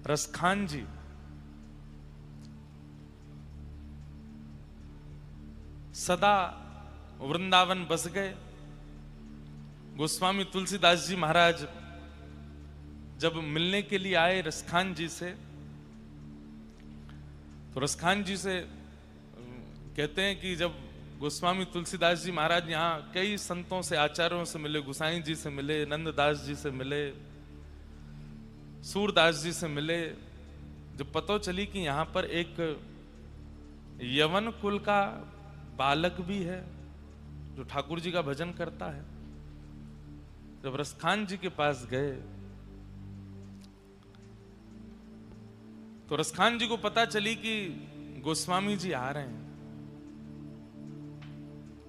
रसखान जी सदा वृंदावन बस गए। गोस्वामी तुलसीदास जी महाराज जब मिलने के लिए आए रसखान जी से, तो रसखान जी से कहते हैं कि जब गोस्वामी तुलसीदास जी महाराज यहाँ कई संतों से, आचार्यों से मिले, गुसाई जी से मिले, नंददास जी से मिले, सूरदास जी से मिले, जब पता चली कि यहाँ पर एक यवन कुल का बालक भी है जो ठाकुर जी का भजन करता है, जब रसखान जी के पास गए तो रसखान जी को पता चली कि गोस्वामी जी आ रहे हैं।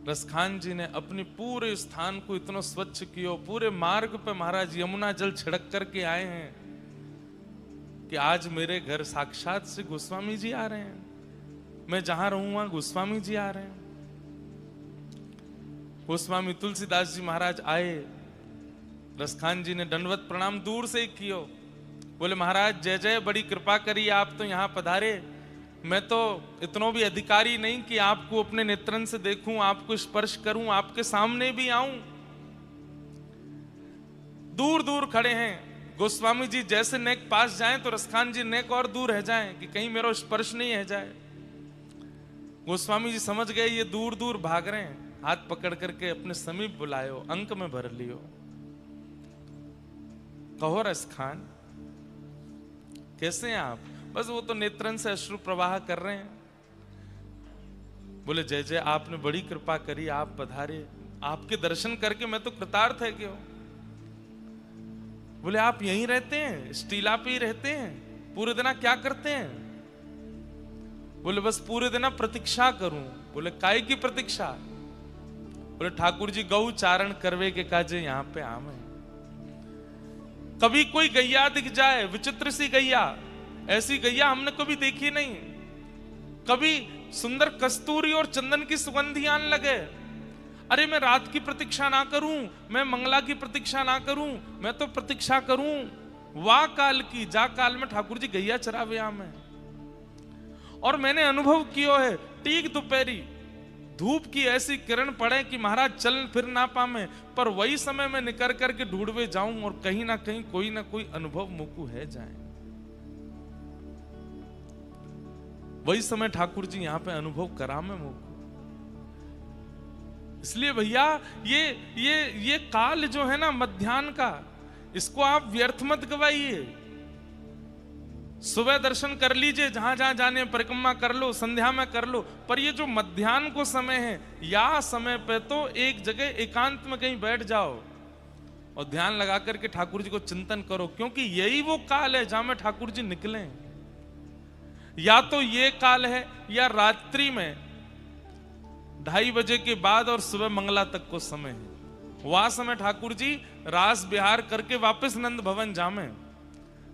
रसखान जी ने अपने पूरे स्थान को इतना स्वच्छ किया, पूरे मार्ग पे महाराज यमुना जल छिड़क करके आए हैं कि आज मेरे घर साक्षात से गोस्वामी जी आ रहे हैं, मैं जहां रहूंगा गोस्वामी जी आ रहे हैं। गोस्वामी तुलसीदास जी महाराज आए, रसखान जी ने दंडवत प्रणाम दूर से कियो, बोले महाराज जय जय, बड़ी कृपा करी, आप तो यहां पधारे, मैं तो इतना भी अधिकारी नहीं कि आपको अपने नेत्रन से देखूं, आपको स्पर्श करूं, आपके सामने भी आऊं। दूर दूर खड़े हैं गोस्वामी जी, जैसे नेक पास जाएं तो रसखान जी नेक और दूर रह जाएं कि कहीं मेरा स्पर्श नहीं रह जाए। गोस्वामी जी समझ गए ये दूर दूर भाग रहे हैं, हाथ पकड़ करके अपने समीप बुलायो, अंक में भर लियो, कहो रसखान कैसे हैं आप? बस वो तो नेत्रन से अश्रु प्रवाह कर रहे हैं। बोले जय जय, आपने बड़ी कृपा करी, आप पधारे, आपके दर्शन करके मैं तो कृतार्थ है क्यों। बोले आप यहीं रहते हैं, स्टीला पे ही रहते हैं, पूरे दिन क्या करते हैं? बोले बस पूरे दिन प्रतीक्षा करूं। बोले काय की प्रतीक्षा? बोले ठाकुर जी गौ चारण करवे के काजे यहाँ पे आम है। कभी कोई गैया दिख जाए, विचित्र सी गैया, ऐसी गैया हमने कभी देखी नहीं, कभी सुंदर कस्तूरी और चंदन की सुगंधी आने लगे, अरे मैं रात की प्रतीक्षा ना करूं, मैं मंगला की प्रतीक्षा ना करूं, मैं तो प्रतीक्षा करूं वाह काल की, जा काल में ठाकुर जी गैया चरावे आम है। और मैंने अनुभव किया है, ठीक दोपहरी धूप की ऐसी किरण पड़े कि महाराज चल फिर ना पामे, पर वही समय में निकल करके ढूंढवे जाऊं और कहीं ना कहीं कोई ना कोई अनुभव मुकु है जाए। वही समय ठाकुर जी यहां पे अनुभव करा में मुकु। इसलिए भैया ये काल जो है ना मध्याह्न का, इसको आप व्यर्थ मत गवाइए। सुबह दर्शन कर लीजिए, जहां जहां जाने परिक्रमा कर लो, संध्या में कर लो, पर ये जो मध्याह्न को समय है, या समय पे तो एक जगह एकांत में कहीं बैठ जाओ और ध्यान लगा करके ठाकुर जी को चिंतन करो, क्योंकि यही वो काल है जहां में ठाकुर जी निकले। या तो ये काल है या रात्रि में 2:30 बजे के बाद और सुबह मंगला तक को समय है। वह समय ठाकुर जी रास बिहार करके वापस नंद भवन जामे।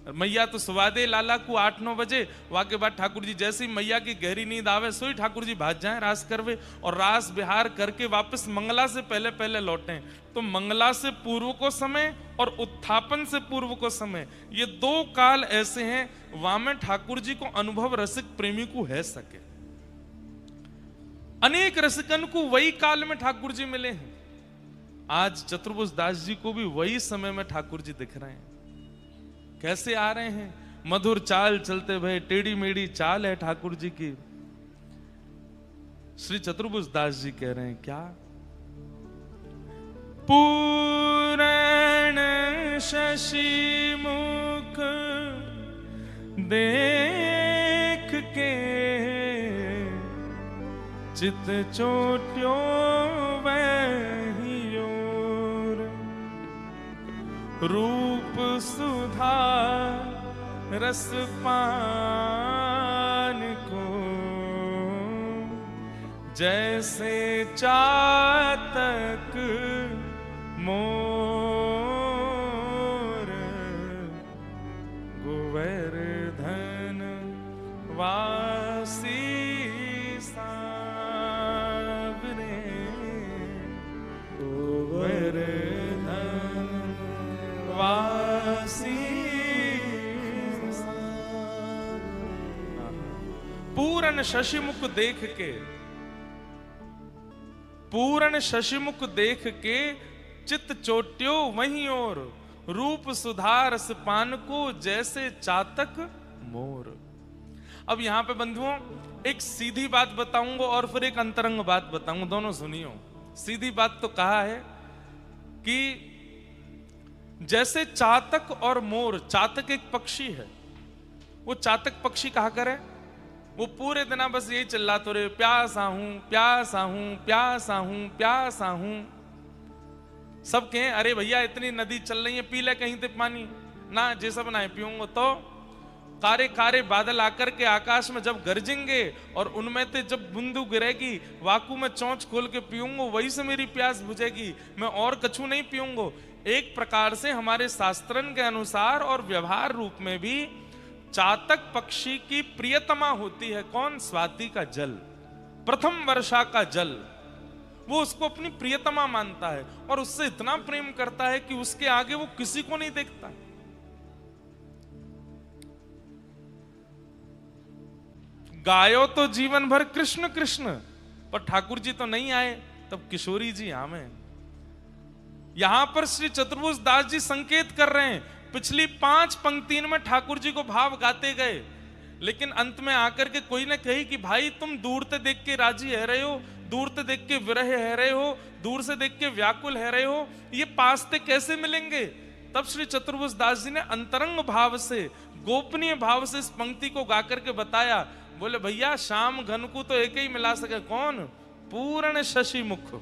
मैया तो सुवा दे लाला को 8-9 बजे, वहां के बाद ठाकुर जी जैसे ही मैया की गहरी नींद आवे सोई ठाकुर जी भाग जाए रास करवे और रास बिहार करके वापस मंगला से पहले पहले लौटें। तो मंगला से पूर्व को समय और उत्थापन से पूर्व को समय, ये 2 काल ऐसे हैं वहां में ठाकुर जी को अनुभव रसिक प्रेमी को है सके। अनेक रसिकन को वही काल में ठाकुर जी मिले हैं। आज चतुर्भुज दास जी को भी वही समय में ठाकुर जी दिख रहे हैं। कैसे आ रहे हैं? मधुर चाल चलते भय, टेढ़ी मेढ़ी चाल है ठाकुर जी की। श्री चतुर्भुज दास जी कह रहे हैं क्या? पूरण शशि मुख देख के चित चोट्यो वही ओर, रूप सुधा रस पान को जैसे चातक मोर, गोवर्धन वासी सावरे, गोवर्धन वासी पूर्ण शशिमुख देख के, पूर्ण शशिमुख देख के चित चोट्यो वहीं और, रूप सुधारस पान को जैसे चातक मोर। अब यहां पे बंधुओं एक सीधी बात बताऊंगा और फिर एक अंतरंग बात बताऊंगा, दोनों सुनियो। सीधी बात तो कहा है कि जैसे चातक और मोर, चातक एक पक्षी है, वो चातक पक्षी कहा करे, वो पूरे दिन बस यही चिल्लाते रहे, प्यासा हूं प्यासा हूं प्यासा हूं प्यासा हूं। सब कहें अरे भैया इतनी नदी चल रही है, पी ले कहीं से पानी ना, जे सब ना पीऊंगा। तो कारे कारे बादल आकर के आकाश में जब गरजेंगे और उनमें से जब बूंदू गिरेगी, वाकू में चोंच खोल के पीऊंगा, वही से मेरी प्यास बुझेगी, मैं और कछु नहीं पीऊंगा। एक प्रकार से हमारे शास्त्रन के अनुसार और व्यवहार रूप में भी चातक पक्षी की प्रियतमा होती है कौन? स्वाति का जल, प्रथम वर्षा का जल। वो उसको अपनी प्रियतमा मानता है और उससे इतना प्रेम करता है कि उसके आगे वो किसी को नहीं देखता। गायो तो जीवन भर कृष्ण कृष्ण, पर ठाकुर जी तो नहीं आए, तब किशोरी जी आवे। यहां पर श्री चतुर्भुज दास जी संकेत कर रहे हैं, पिछली 5 पंक्तियों में ठाकुर जी को भाव गाते गए, लेकिन अंत में आकर के कोई ने कही कि भाई तुम दूर से देख के राजी है रहे हो, दूर से देख के विरह है रहे हो, दूर से देख के व्याकुल है रहे हो, ये पास से कैसे मिलेंगे? तब श्री चतुर्भुज दास जी ने अंतरंग भाव से, गोपनीय भाव से इस पंक्ति को गाकर के बताया। बोले भैया श्याम घन को तो एक ही मिला सके, कौन? पूर्ण शशिमुख।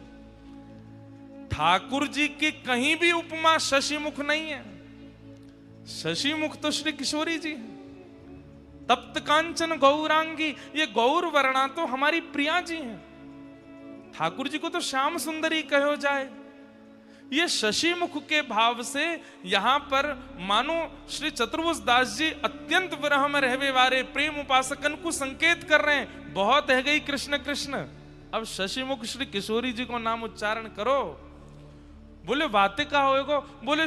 ठाकुर जी की कहीं भी उपमा शशिमुख नहीं है। शशिमुख तो श्री किशोरी जी है। तप्त कांचन गौरांगी, ये गौर वर्णा तो हमारी प्रिया जी हैं। ठाकुर जी को तो श्याम सुंदरी कहो जाए। ये शशिमुख के भाव से यहां पर मानो श्री चतुर्भुज दास जी अत्यंत विरह में रहवे वाले प्रेम उपासकन को संकेत कर रहे हैं, बहुत है गई कृष्ण कृष्ण, अब शशिमुख श्री किशोरी जी को नाम उच्चारण करो। बोले बातें का होएगो? बोले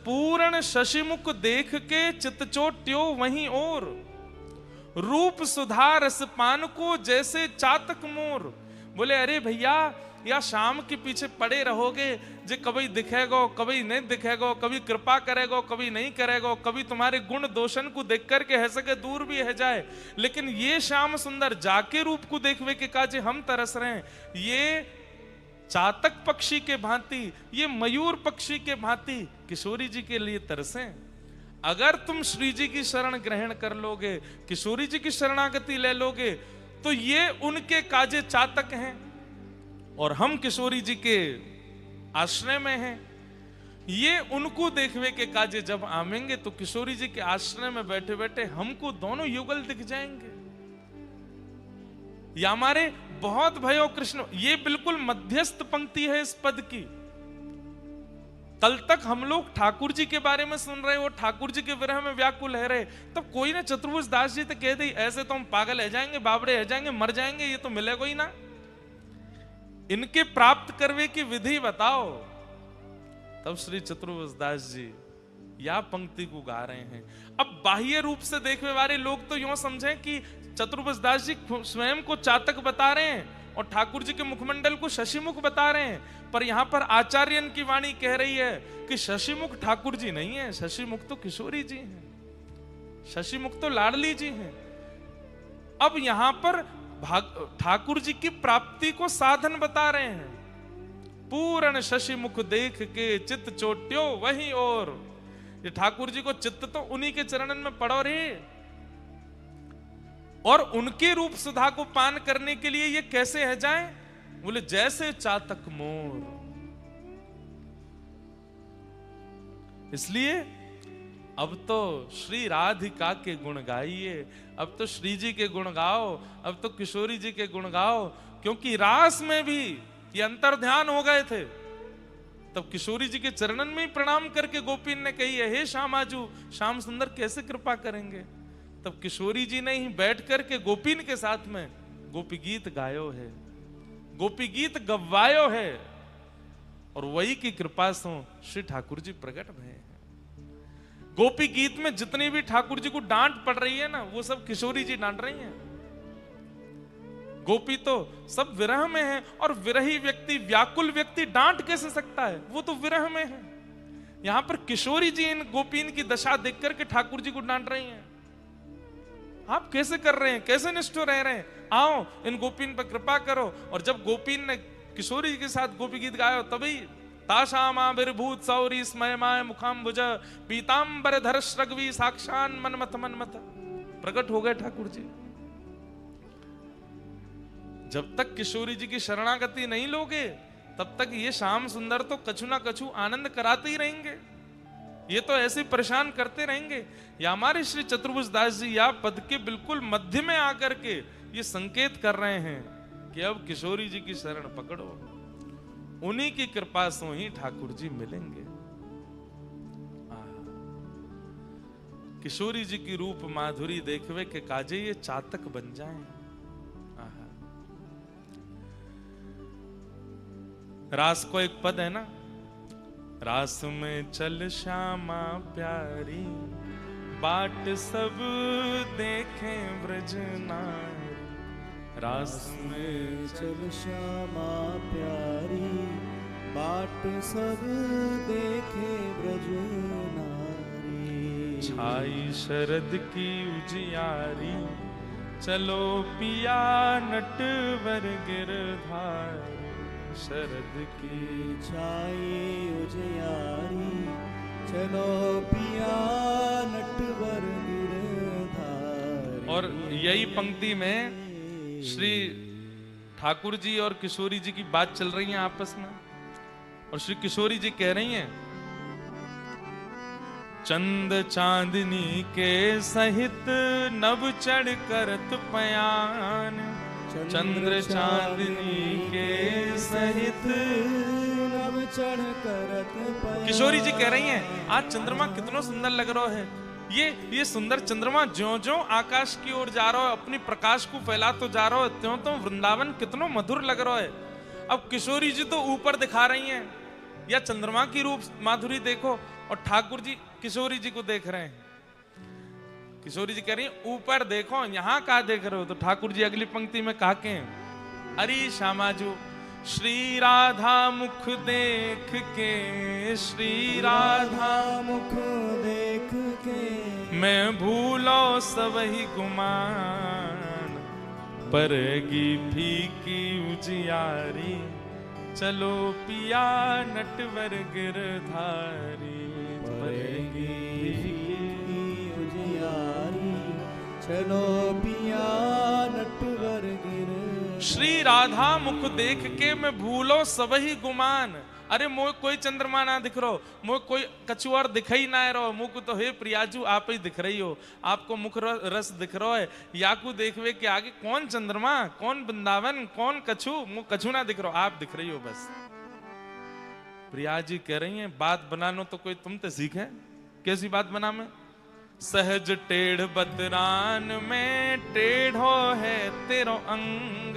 पूर्ण शशिमुख देख के चितचोट्यो वहीं और, रूप सुधार रस पान को जैसे चातक मोर। बोले अरे भैया या शाम के पीछे पड़े रहोगे, जे कभी दिखेगो कभी नहीं दिखेगो, कभी कृपा करेगो कभी नहीं करेगो, कभी तुम्हारे गुण दोषन को देख करके है सके दूर भी है जाए, लेकिन ये श्याम सुंदर जाके रूप को देखवे के काजे हम तरस रहे हैं। ये चातक पक्षी के भांति, ये मयूर पक्षी के भांति किशोरी जी के लिए तरसे। अगर तुम श्री जी की शरण ग्रहण कर लोगे, किशोरी जी की शरणागति ले लोगे, तो ये उनके काजे चातक हैं और हम किशोरी जी के आश्रय में हैं। ये उनको देखवे के काजे जब आवेंगे तो किशोरी जी के आश्रय में बैठे बैठे हमको दोनों युगल दिख जाएंगे। या हमारे बहुत भयो कृष्ण, ये बिल्कुल मध्यस्थ पंक्ति है इस पद की। कल तक हम लोग ठाकुर जी के बारे में सुन रहे हो, ठाकुर जी के विरह में व्याकुल है रहे, तब कोई ने चतुर्भुज दास जी तो कह दी ऐसे तो हम पागल है जाएंगे, बाबड़े है जाएंगे, मर जाएंगे, ये तो मिलेगा ही ना। इनके प्राप्त करवे की विधि बताओ। तब श्री चतुर्भुज दास जी या पंक्ति को गा रहे हैं। अब बाह्य रूप से देखने वाले लोग तो यूं समझें कि चतुर्भुज दास जी स्वयं को चातक बता रहे हैं और ठाकुर जी के मुखमंडल को शशिमुख बता रहे हैं, पर यहां पर आचार्यन की वाणी कह रही है कि शशिमुख ठाकुर जी नहीं है, शशिमुख तो किशोरी जी हैं, शशिमुख तो लाडली जी हैं। अब यहां पर ठाकुर जी की प्राप्ति को साधन बता रहे हैं। पूर्ण शशिमुख देख के चित्त चोट्यो वहीं और, ये ठाकुर जी को चित्त तो उन्हीं के चरणन में पड़ो रे, और उनके रूप सुधा को पान करने के लिए ये कैसे है जाए? बोले जैसे चातक मोर। इसलिए अब तो श्री राधिका के गुण गाइए, अब तो श्री जी के गुण गाओ, अब तो किशोरी जी के गुण गाओ, क्योंकि रास में भी ये अंतर ध्यान हो गए थे। तब किशोरी जी के चरणन में ही प्रणाम करके गोपीन ने कही है, हे श्यामाजू श्याम सुंदर कैसे कृपा करेंगे? तब किशोरी जी ने ही बैठ करके गोपीन के साथ में गोपी गीत गायो है, गोपी गीत गवायो है, और वही की कृपा से श्री ठाकुर जी प्रकट भये हैं। गोपी गीत में जितनी भी ठाकुर जी को डांट पड़ रही है ना, वो सब किशोरी जी डांट रही हैं। गोपी तो सब विरह में है, और विरही व्यक्ति, व्याकुल व्यक्ति डांट कैसे सकता है, वो तो विरह में है। यहां पर किशोरी जी इन गोपीन की दशा देख करके ठाकुर जी को डांट रही हैं। आप कैसे कर रहे हैं, कैसे निष्ठुर रह रहे हैं, आओ इन गोपीन पर कृपा करो। और जब गोपीन ने किशोरी जी के साथ गोपी गीत गाया, तभी ताशामाविर्भूत सौरी स्मयमाय मुखाम्बुज पीतांबर धर श्रगवी साक्षान मनमथ मनमथ, प्रकट हो गए ठाकुर जी। जब तक किशोरी जी की शरणागति नहीं लोगे, तब तक ये श्याम सुंदर तो कछु ना कछु आनंद कराते ही रहेंगे, ये तो ऐसे परेशान करते रहेंगे। या हमारे श्री चतुर्भुज दास जी या पद के बिल्कुल मध्य में आकर के ये संकेत कर रहे हैं कि अब किशोरी जी की शरण पकड़ो, उन्हीं की कृपा से ही ठाकुर जी मिलेंगे। किशोरी जी की रूप माधुरी देखवे के काजे ये चातक बन जाएं। रास को एक पद है ना, रास में चल श्यामा प्यारी, बाट सब देखें ब्रज नारी। रास में चल श्यामा प्यारी, बाट सब देखे ब्रज नारी। छाई शरद की उजियारी, चलो पिया नटवर गिरधारी। शरद की छाई उजियारी, चलो पिया नटवर गिरधारी। और यही पंक्ति में श्री ठाकुर जी और किशोरी जी की बात चल रही है आपस में, और श्री किशोरी जी कह रही हैं, चंद चांदनी के सहित नभ चढ़ करत पयान। चंद्र चांदनी के सहित नभ चढ़ करत पयान। किशोरी जी कह रही हैं, आज चंद्रमा कितना सुंदर लग रहा है। ये सुंदर चंद्रमा ज्यों ज्यों आकाश की ओर जा रहा है, अपनी प्रकाश को फैला तो जा रहा है, त्यों त्यों वृंदावन कितना मधुर लग रहा है। अब किशोरी जी तो ऊपर दिखा रही हैं, या चंद्रमा की रूप माधुरी देखो, और ठाकुर जी किशोरी जी को देख रहे हैं। किशोरी जी कह रही है ऊपर देखो, यहां कहा देख रहे हो। तो ठाकुर जी अगली पंक्ति में कहा के, अरे श्यामाजू श्री राधा मुख देख के, श्री राधा मुख देख के, मैं भूलो सबही गुमान। परगी फीकी उजियारी, चलो पिया नटवर गिरधारी। परगी उजियारी, चलो पिया नटवर गिरधारी। श्री राधा मुख देख के मैं भूलो सबही गुमान। अरे मोह कोई चंद्रमा ना दिख रहो, मोह कोई कछुआर दिखाई ना रहो, मुख तो हे प्रियाजू आप ही दिख रही हो, आपको मुख रस दिख रहा है। याकू देखवे के आगे कौन चंद्रमा, कौन वृंदावन, कौन कछु, मुख कछु ना दिख रहो, आप दिख रही हो बस। प्रिया जी कह रही हैं, बात बनानो तो कोई तुम ते सीखे। कैसी बात बना में? सहज टेढ़ बतरान में टेढ़ो है तेरो अंग।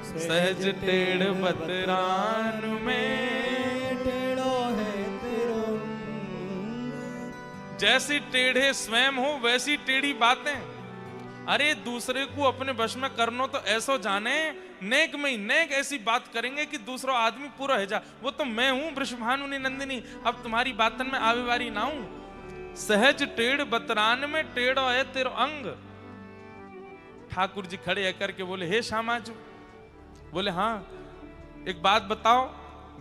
सहज टेढ़ बतरान में टेढ़ो है तेरो। जैसी टेढ़े स्वयं हो वैसी टेढ़ी बातें। अरे दूसरे को अपने वश में करनो तो ऐसो जाने, नेक में ही नेक ऐसी बात करेंगे कि दूसरा आदमी पूरा है जा। वो तो मैं हूं वृषभानु नंदिनी, अब तुम्हारी बातन में आवे वारी ना हूं। सहज टेढ़ बतरान में टेढ़ो है तेरो अंग। ठाकुर जी खड़े होकर के बोले, हे श्यामाजू, बोले हाँ एक बात बताओ,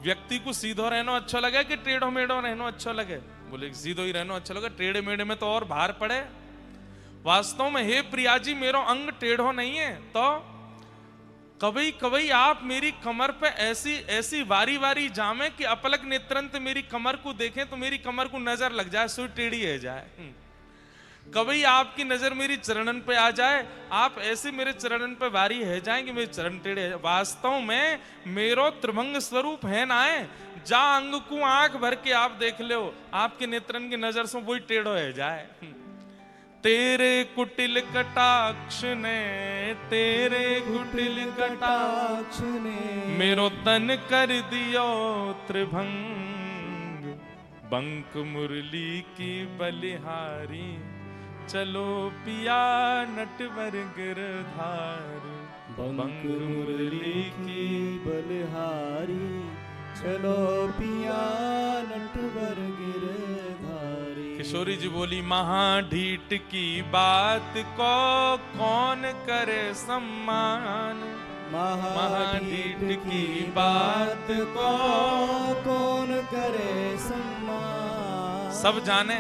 व्यक्ति को सीधो रहना अच्छा लगे कि टेढ़ो मेढ़ो रहना अच्छा लगे? बोले सीधो ही रहना अच्छा लगे, टेढ़े मेढ़े में तो और भार पड़े। वास्तव में हे प्रिया जी मेरो अंग टेढ़ो नहीं है, तो कभी कभी आप मेरी कमर पे ऐसी ऐसी वारी वारी जामे कि अपलक नेत्रंत मेरी कमर को देखें तो मेरी कमर को नजर लग जाए, सुई टेढ़ी है जाए। कभी आपकी नजर मेरी चरणन पे आ जाए, आप ऐसे मेरे चरणन पे वारी है जाएंगे, मेरे चरण टेढ़े है। वास्तव में मेरो त्रिभंग स्वरूप है ना है, जा अंग को आंख भर के आप देख लो, आपके नेत्रन की नजर से वही टेढ़ो है जाए। तेरे कुटिल कटाक्ष ने, तेरे कुटिल कटाक्ष ने मेरो तन कर दियो त्रिभंग। बंक मुरली की बलिहारी, चलो पिया नटवर गिरधार बंक मुरली की बलिहारी चलो पिया नटवर गिरधारी। किशोरी जी बोली महाढीठ की बात को कौन करे सम्मान, महाढीठ की बात को कौन करे सम्मान। सब जाने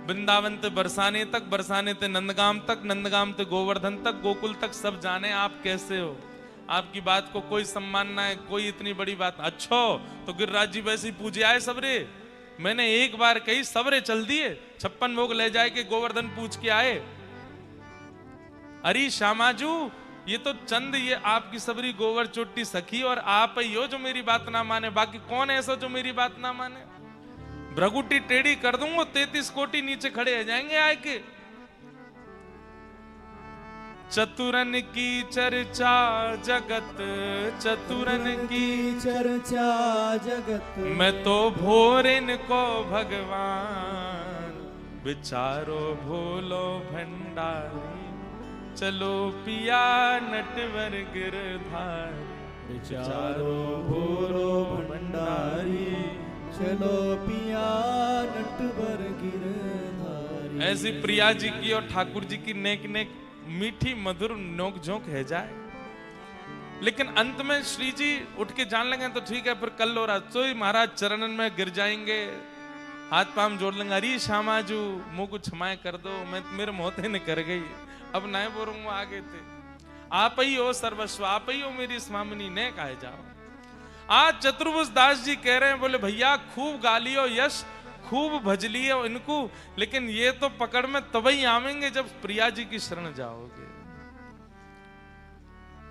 वृंदावन ते बरसाने तक, बरसाने ते नंदगाम तक, नंदगाम ते गोवर्धन तक, गोकुल तक सब जाने आप कैसे हो। आपकी बात को कोई सम्मान ना है, कोई इतनी बड़ी बात। अच्छो तो गिरिराज जी वैसे ही पूजे आए सबरे। मैंने एक बार कही सबरे चल दिए, 56 भोग ले जाए के गोवर्धन पूछ के आए। अरे श्यामाजू ये तो चंद ये आपकी सबरी गोवर चोटी सखी और आप ही हो जो मेरी बात ना माने, बाकी कौन ऐसा जो मेरी बात ना माने। भ्रगुटी टेढ़ी कर दूंगा 33 कोटि नीचे खड़े हो जाएंगे आए के। चतुरन की चर्चा जगत, चतुरन की चर्चा जगत, मैं तो भोरिन को भगवान, विचारो भोलो भंडारी चलो पिया नटवर गिरधार। विचारो भोलो भंडारी चलो पिया नटवर गिरधारी। ऐसी प्रिया जी की और ठाकुर जी की नेक नेक मीठी मधुर नोक झोंक है जाए। लेकिन अंत में श्री जी उठ के जान लगे तो ठीक है, फिर कल और आज महाराज चरणन में गिर जाएंगे, हाथ पाम जोड़ लेंगे। अरे श्यामाजू मुंह को क्षमाएं कर दो, मैं मेरे मोहते ने कर गई, अब नए बोलूंगा आगे थे। आप ही हो सर्वस्व, आप ही हो मेरी स्वामिनी, ने कहे जाओ। आज चतुर्भुज दास जी कह रहे हैं, बोले भैया खूब गालियो यश, खूब भजलियो इनको, लेकिन ये तो पकड़ में तभी आवेंगे जब प्रिया जी की शरण जाओगे।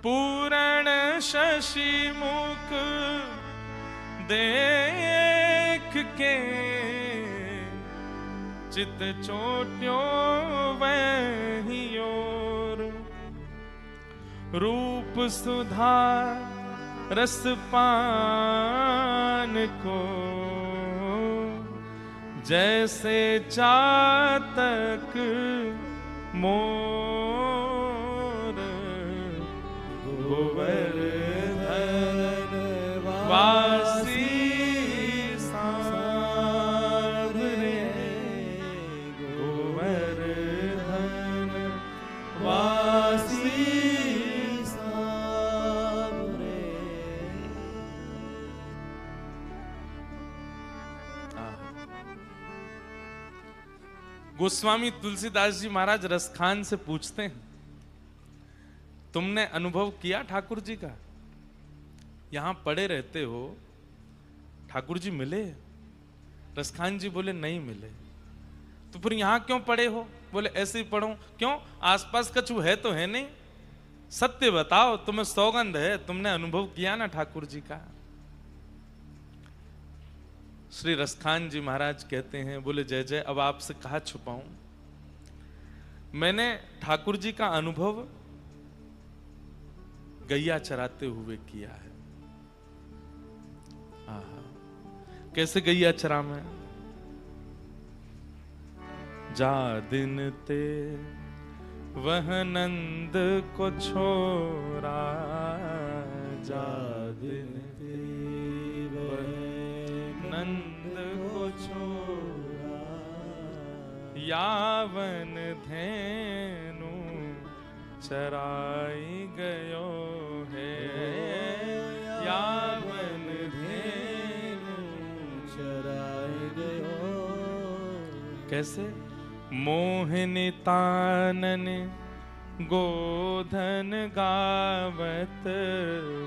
पूर्ण शशि मुख देख के चित चोट्यो वही ओर, रूप सुधा रस पान को जैसे चातक मोर, गोवर्धन वासी सांवरे, गोवर्धन वासी सांवरे। गोस्वामी तुलसीदास जी महाराज रसखान से पूछते हैं, तुमने अनुभव किया ठाकुर जी का? यहां पड़े रहते हो, ठाकुर जी मिले? रसखान जी बोले नहीं मिले। तो फिर यहां क्यों पड़े हो? बोले ऐसे ही पढ़ो। क्यों? आसपास कछु है तो है नहीं, सत्य बताओ, तुम्हें सौगंध है, तुमने अनुभव किया ना ठाकुर जी का? श्री रसखान जी महाराज कहते हैं, बोले जय जय, अब आपसे कहा छुपाऊं, मैंने ठाकुर जी का अनुभव गैया चराते हुए किया है। आहा, कैसे गैया चरा में? जा दिन ते वह नंद को छोरा, जा दिन ते वह नंद को छोरा, यावन धेनु चराई गयो है, यावन धेनु चराई गयो। कैसे? मोहिनी तानन गोधन गावत,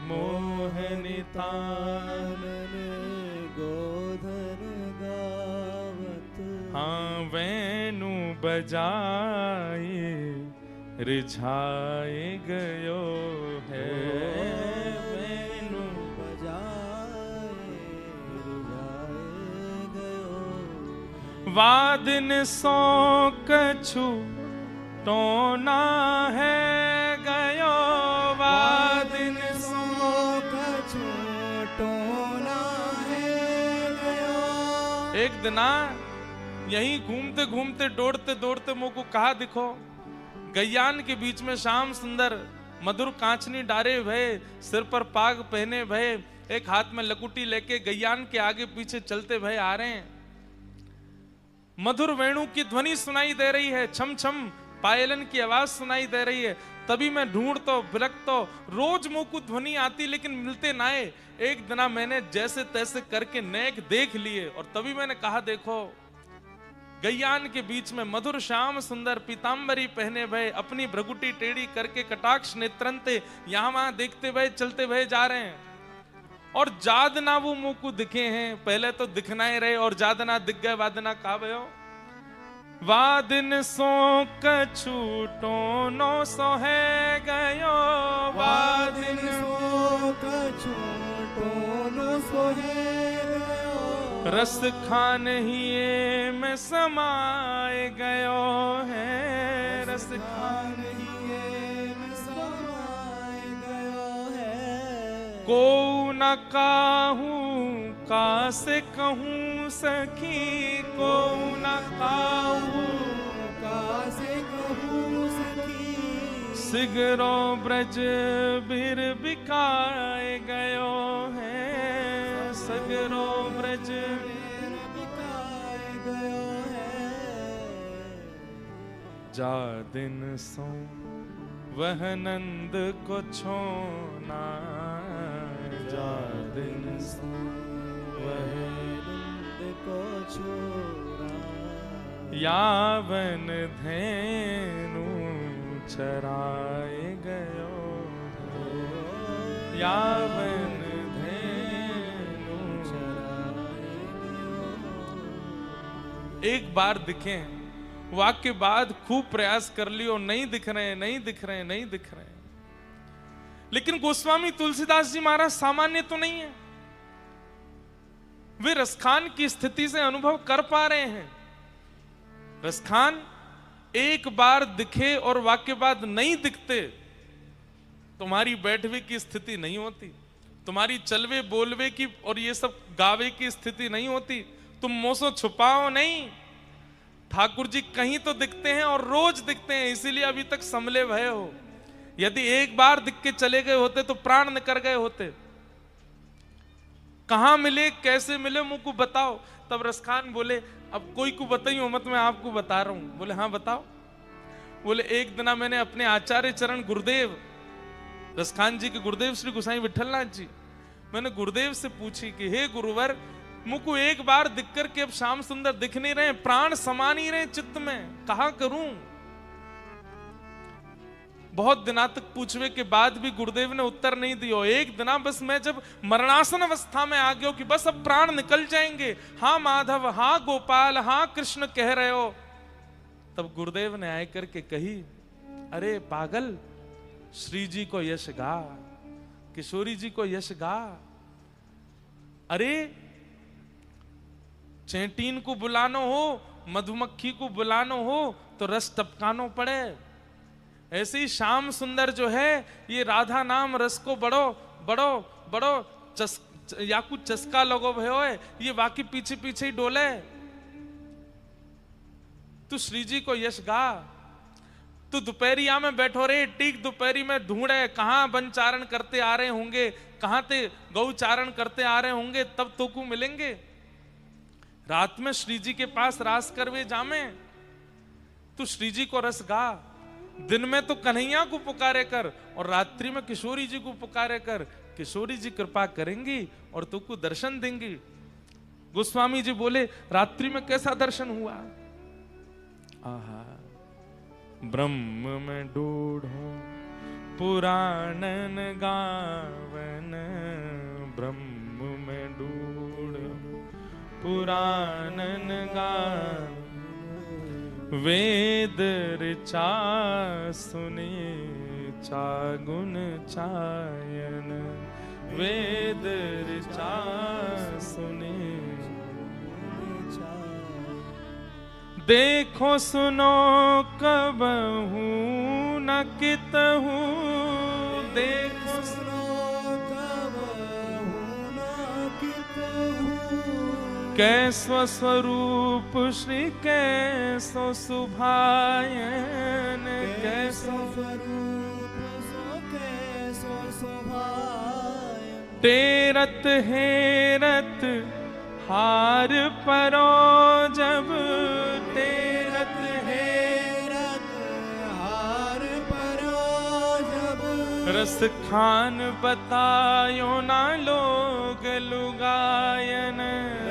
मोहिनी तानन गोधन गावत, हाँ वेणु बजाए रिझाए गयो है, वेणु बजाए रिझाए गयो। वादिन सो कछु टोना है गयो, वादिन सो कछु टोना है गयो। एक दिना यहीं घूमते घूमते दौड़ते दौड़ते मुंह को कहा दिखो। गैयान के बीच में श्याम सुंदर मधुर कांचनी डारे भय, सिर पर पाग पहने भय, एक हाथ में लकुटी लेके गैयान के आगे पीछे चलते भय आ रहे हैं। मधुर वेणु की ध्वनि सुनाई दे रही है, छम छम पायलन की आवाज सुनाई दे रही है। तभी मैं ढूंढतो बिलखतो, रोज मुंह को ध्वनि आती लेकिन मिलते नाए। एक दिना मैंने जैसे तैसे करके नेक देख लिए और तभी मैंने कहा देखो गैयान के बीच में मधुर श्याम सुंदर पीतांबरी पहने भय, अपनी भ्रगुटी टेढ़ी करके कटाक्ष नेत्रंते यहां वहां देखते भय चलते भय जा रहे हैं। और जादना वो मुंह को दिखे हैं, पहले तो दिखना ही रहे और जादना दिख गए। वादना कहा भयो वादिन सो कछूटो नो सो है गयो, वादिन सो कछूटो नो सो है गयो, रस खान ही में समाए गयो है, रस खान ही में समाए गयो है। को न काहूं का से कहूं सखी, को न काहूं का से कहूं सखी, सिगरो ब्रज बिर बिकाए गयो है, सगरो ब्रज बिकाए गयो है। जा दिन सो वह नंद को छोना, जा दिन सो वह नंद को छोड़ा, यावन धेनु चराए गयो, यावन धेनु चराए गयो। एक बार दिखे, वाक्य बाद खूब प्रयास कर लियो, नहीं दिख रहे, नहीं दिख रहे, नहीं दिख रहे। लेकिन गोस्वामी तुलसीदास जी महाराज सामान्य तो नहीं है, वे रसखान की स्थिति से अनुभव कर पा रहे हैं। रसखान एक बार दिखे और वाक्य बाद नहीं दिखते, तुम्हारी बैठवे की स्थिति नहीं होती, तुम्हारी चलवे बोलवे की और ये सब गावे की स्थिति नहीं होती। तुम मोसो छुपाओ नहीं, ठाकुर जी कहीं तो दिखते हैं और रोज दिखते हैं, इसीलिए अभी तक संभले भय हो। यदि एक बार दिख के चले गए होते तो प्राण निकल गए होते। कहां मिले, कैसे मिले, मुझ को बताओ। तब रसखान बोले अब कोई को बताइयो मत, मैं आपको बता रहा हूं। बोले हाँ बताओ। बोले एक दिना मैंने अपने आचार्य चरण गुरुदेव, रसखान जी के गुरुदेव श्री गोसाई विठलनाथ जी, मैंने गुरुदेव से पूछी कि हे गुरुवर, मुझको एक बार दिख कर के अब श्याम सुंदर दिख नहीं रहे, प्राण समा नहीं रहे चित्त में, कहा करूं। बहुत दिना तक पूछवे के बाद भी गुरुदेव ने उत्तर नहीं दिया। एक दिना बस मैं जब मरणासन अवस्था में आ गया कि बस अब प्राण निकल जाएंगे, हाँ माधव, हाँ गोपाल, हाँ कृष्ण कह रहे हो, तब गुरुदेव ने आए करके कही, अरे पागल, श्री जी को यश गा, किशोरी जी को यश गा। अरे चैटीन को बुलानो हो, मधुमक्खी को बुलानो हो तो रस टपकानो पड़े। ऐसे ही श्याम सुंदर जो है ये राधा नाम रस को बड़ो बड़ो बड़ो या कुछ चस्का लगो भयो है, ये वाकई पीछे पीछे ही डोले। तू श्री जी को यश गा। तू दोपहरिया में बैठो रे, टीक दोपहरी में ढूंढे कहां वन चारण करते आ रहे होंगे, कहां ते गौ चारण करते आ रहे होंगे, तब तो को मिलेंगे। रात में श्री जी के पास रास करवे जामे, तू श्री जी को रस गा। दिन में तो कन्हैया को पुकारे कर और रात्रि में किशोरी जी को पुकारे कर, किशोरी जी कृपा करेंगी और तुमको दर्शन देंगी। गोस्वामी जी बोले रात्रि में कैसा दर्शन हुआ? आहा, ब्रह्म में ढूढ़ो पुराणन गावन, ब्रह्म में ढूढ़ो पुराणन गावन, वेद ऋचा सुने चागुन चायन, वेद ऋचा सुने। देखो सुनो कबहू न कितहू, देखो सुनो कबहू न कितहू, कैसो स्वरूप श्री कैसो सुभायन, कैसो स्वरूप सो कैसो शोभायन। तेरत हेरत हार परो जब, तेरत हेरत हार परो जब। रस खान बतायो ना लोग लुगायन,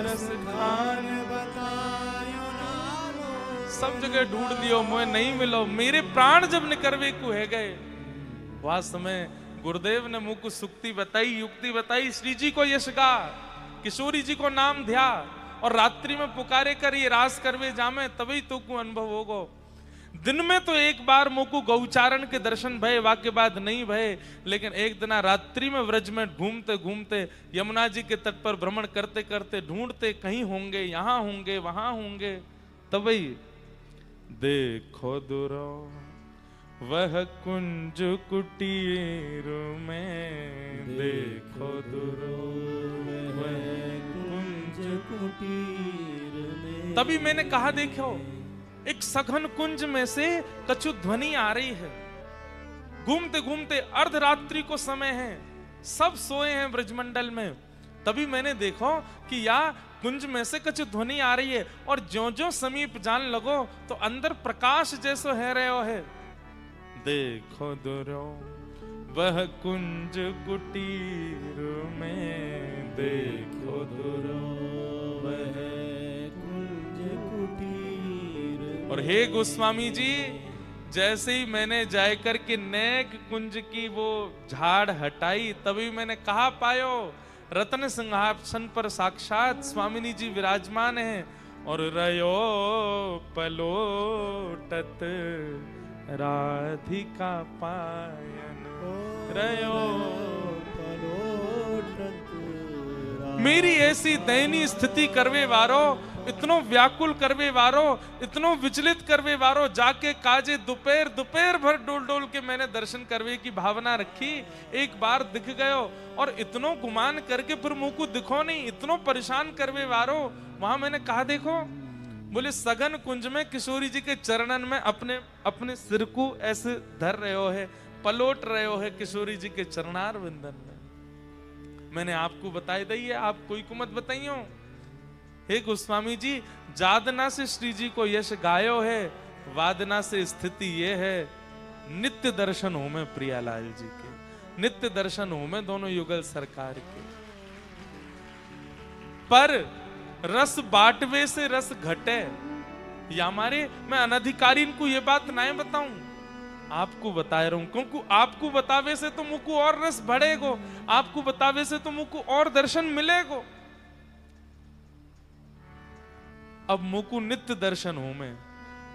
रस खान बतायो ना लोग। सब जगह ढूंढ लियो मोए नहीं मिलो, मेरे प्राण जब निकरवे को है गए। वास्तव में गुरुदेव ने मुझको सुक्ति बताई, युक्ति बताई, श्री जी को यश गा, किशोरी जी को नाम ध्या, और रात्रि में पुकारे कर ये रास करवे जामे, तभी तो को अनुभव होगो। दिन में तो एक बार मुझको गौचारण के दर्शन भय, वाक्य बाद नहीं भय, लेकिन एक दिन रात्रि में व्रज में घूमते घूमते यमुना जी के तट पर भ्रमण करते करते ढूंढते कहीं होंगे, यहाँ होंगे, वहां होंगे, तभी देखो दुरो वह कुंज कुटीर में, देखो दुरो वह कुंज कुटीर में। तभी मैंने कहा देखो, एक सघन कुंज में से कछु ध्वनि आ रही है। घूमते घूमते अर्धरात्रि को समय है, सब सोए हैं ब्रजमंडल में। तभी मैंने देखो कि या कुंज में से कछु ध्वनि आ रही है, और ज्यों ज्यों समीप जान लगो तो अंदर प्रकाश जैसो है रहे हो है। देखो दुरो वह कुंज कुटीर में, देखो दुरो वह कुंज कुटीर। और हे गोस्वामी जी, जैसे ही मैंने जाकर के नेक कुंज की वो झाड़ हटाई, तभी मैंने कहा पायो रत्न सिंहासन पर साक्षात स्वामिनी जी विराजमान हैं, और रयो पलोटत राधिका पायन, रयो मेरी ऐसी दयनीय स्थिति करवे वारो, इतनो व्याकुल करवे वारो, इतनो विचलित करवे वारो, जाके काजे दोपहर दोपहर भर डोल डोल के मैंने दर्शन करवे की भावना रखी, एक बार दिख गयो, और इतनो गुमान करके फिर मुंह को दिखो नहीं, इतनो परेशान करवे वारो। वहां मैंने कहा देखो, बोले सघन कुंज में किशोरी जी के चरणन में अपने अपने सिर को ऐसे धर रहे हो है, पलोट रहे हो है किशोरी जी के चरणार विंदन में। मैंने आपको बताई दी है, आप कोई को मत बताइयो। हे गोस्वामी जी, जादना से श्री जी को यश गायो है, वादना से स्थिति ये है, नित्य दर्शन हो में प्रियालाल जी के, नित्य दर्शन हो में दोनों युगल सरकार के। पर रस बांटवे से रस घटे, या हमारे मैं अनधिकारी को ये बात नहीं बताऊं, आपको बता रहा हूं, क्योंकि आपको बतावे से तो मुझको और रस बढ़ेगो, आपको बतावे से तो मुझको और दर्शन मिलेगो। अब मुझको नित्य दर्शन हो में,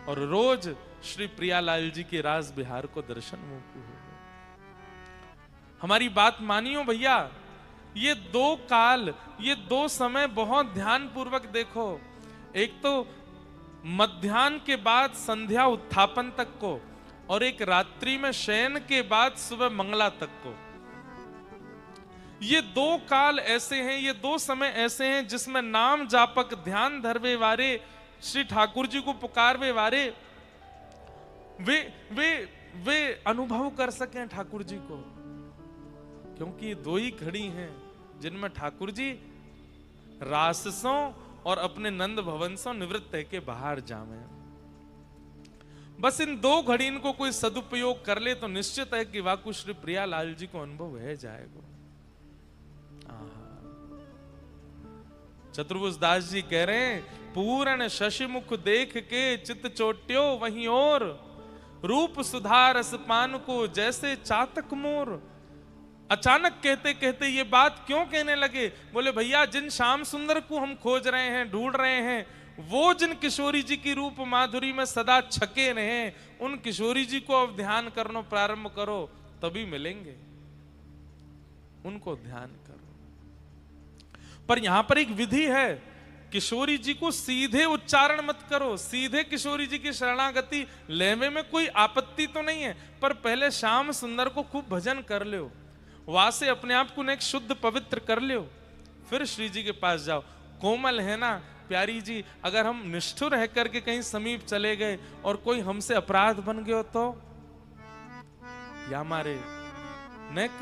और रोज श्री प्रियालाल जी के राज बिहार को दर्शन मुझको हो। हमारी बात मानियो भैया, ये दो काल, ये दो समय बहुत ध्यान पूर्वक देखो। एक तो मध्याह्न के बाद संध्या उत्थापन तक को, और एक रात्रि में शयन के बाद सुबह मंगला तक को। ये दो काल ऐसे हैं, ये दो समय ऐसे हैं जिसमें नाम जापक ध्यान धरवे वारे, श्री ठाकुर जी को पुकारवे वारे, वे अनुभव कर सकें ठाकुर जी को। क्योंकि दो ही घड़ी हैं जिनमें ठाकुर जी राससों और अपने नंद भवन से निवृत्त है के बाहर जावे। बस इन दो घड़ीन को कोई सदुपयोग कर ले तो निश्चित है कि वाकु श्री प्रियालाल जी को अनुभव है जाएगा। चतुर्भुज दास जी कह रहे हैं, पूर्ण शशि मुख देख के चित चोट्यो वहीं और, रूप सुधार रसपान को जैसे चातक मोर। अचानक कहते कहते ये बात क्यों कहने लगे? बोले भैया, जिन श्याम सुंदर को हम खोज रहे हैं, ढूंढ रहे हैं, वो जिन किशोरी जी की रूप माधुरी में सदा छके रहे, उन किशोरी जी को अब ध्यान करना प्रारंभ करो, तभी मिलेंगे। उनको ध्यान करो। पर यहां पर एक विधि है, किशोरी जी को सीधे उच्चारण मत करो, सीधे किशोरी जी की शरणागति लेने में कोई आपत्ति तो नहीं है, पर पहले श्याम सुंदर को खूब भजन कर लो, वहां से अपने आप को एक शुद्ध पवित्र कर लो, फिर श्री जी के पास जाओ। कोमल है ना प्यारी जी। अगर हम निष्ठुर रह करके कहीं समीप चले गए और कोई हमसे अपराध बन गयो तो या मारे नेक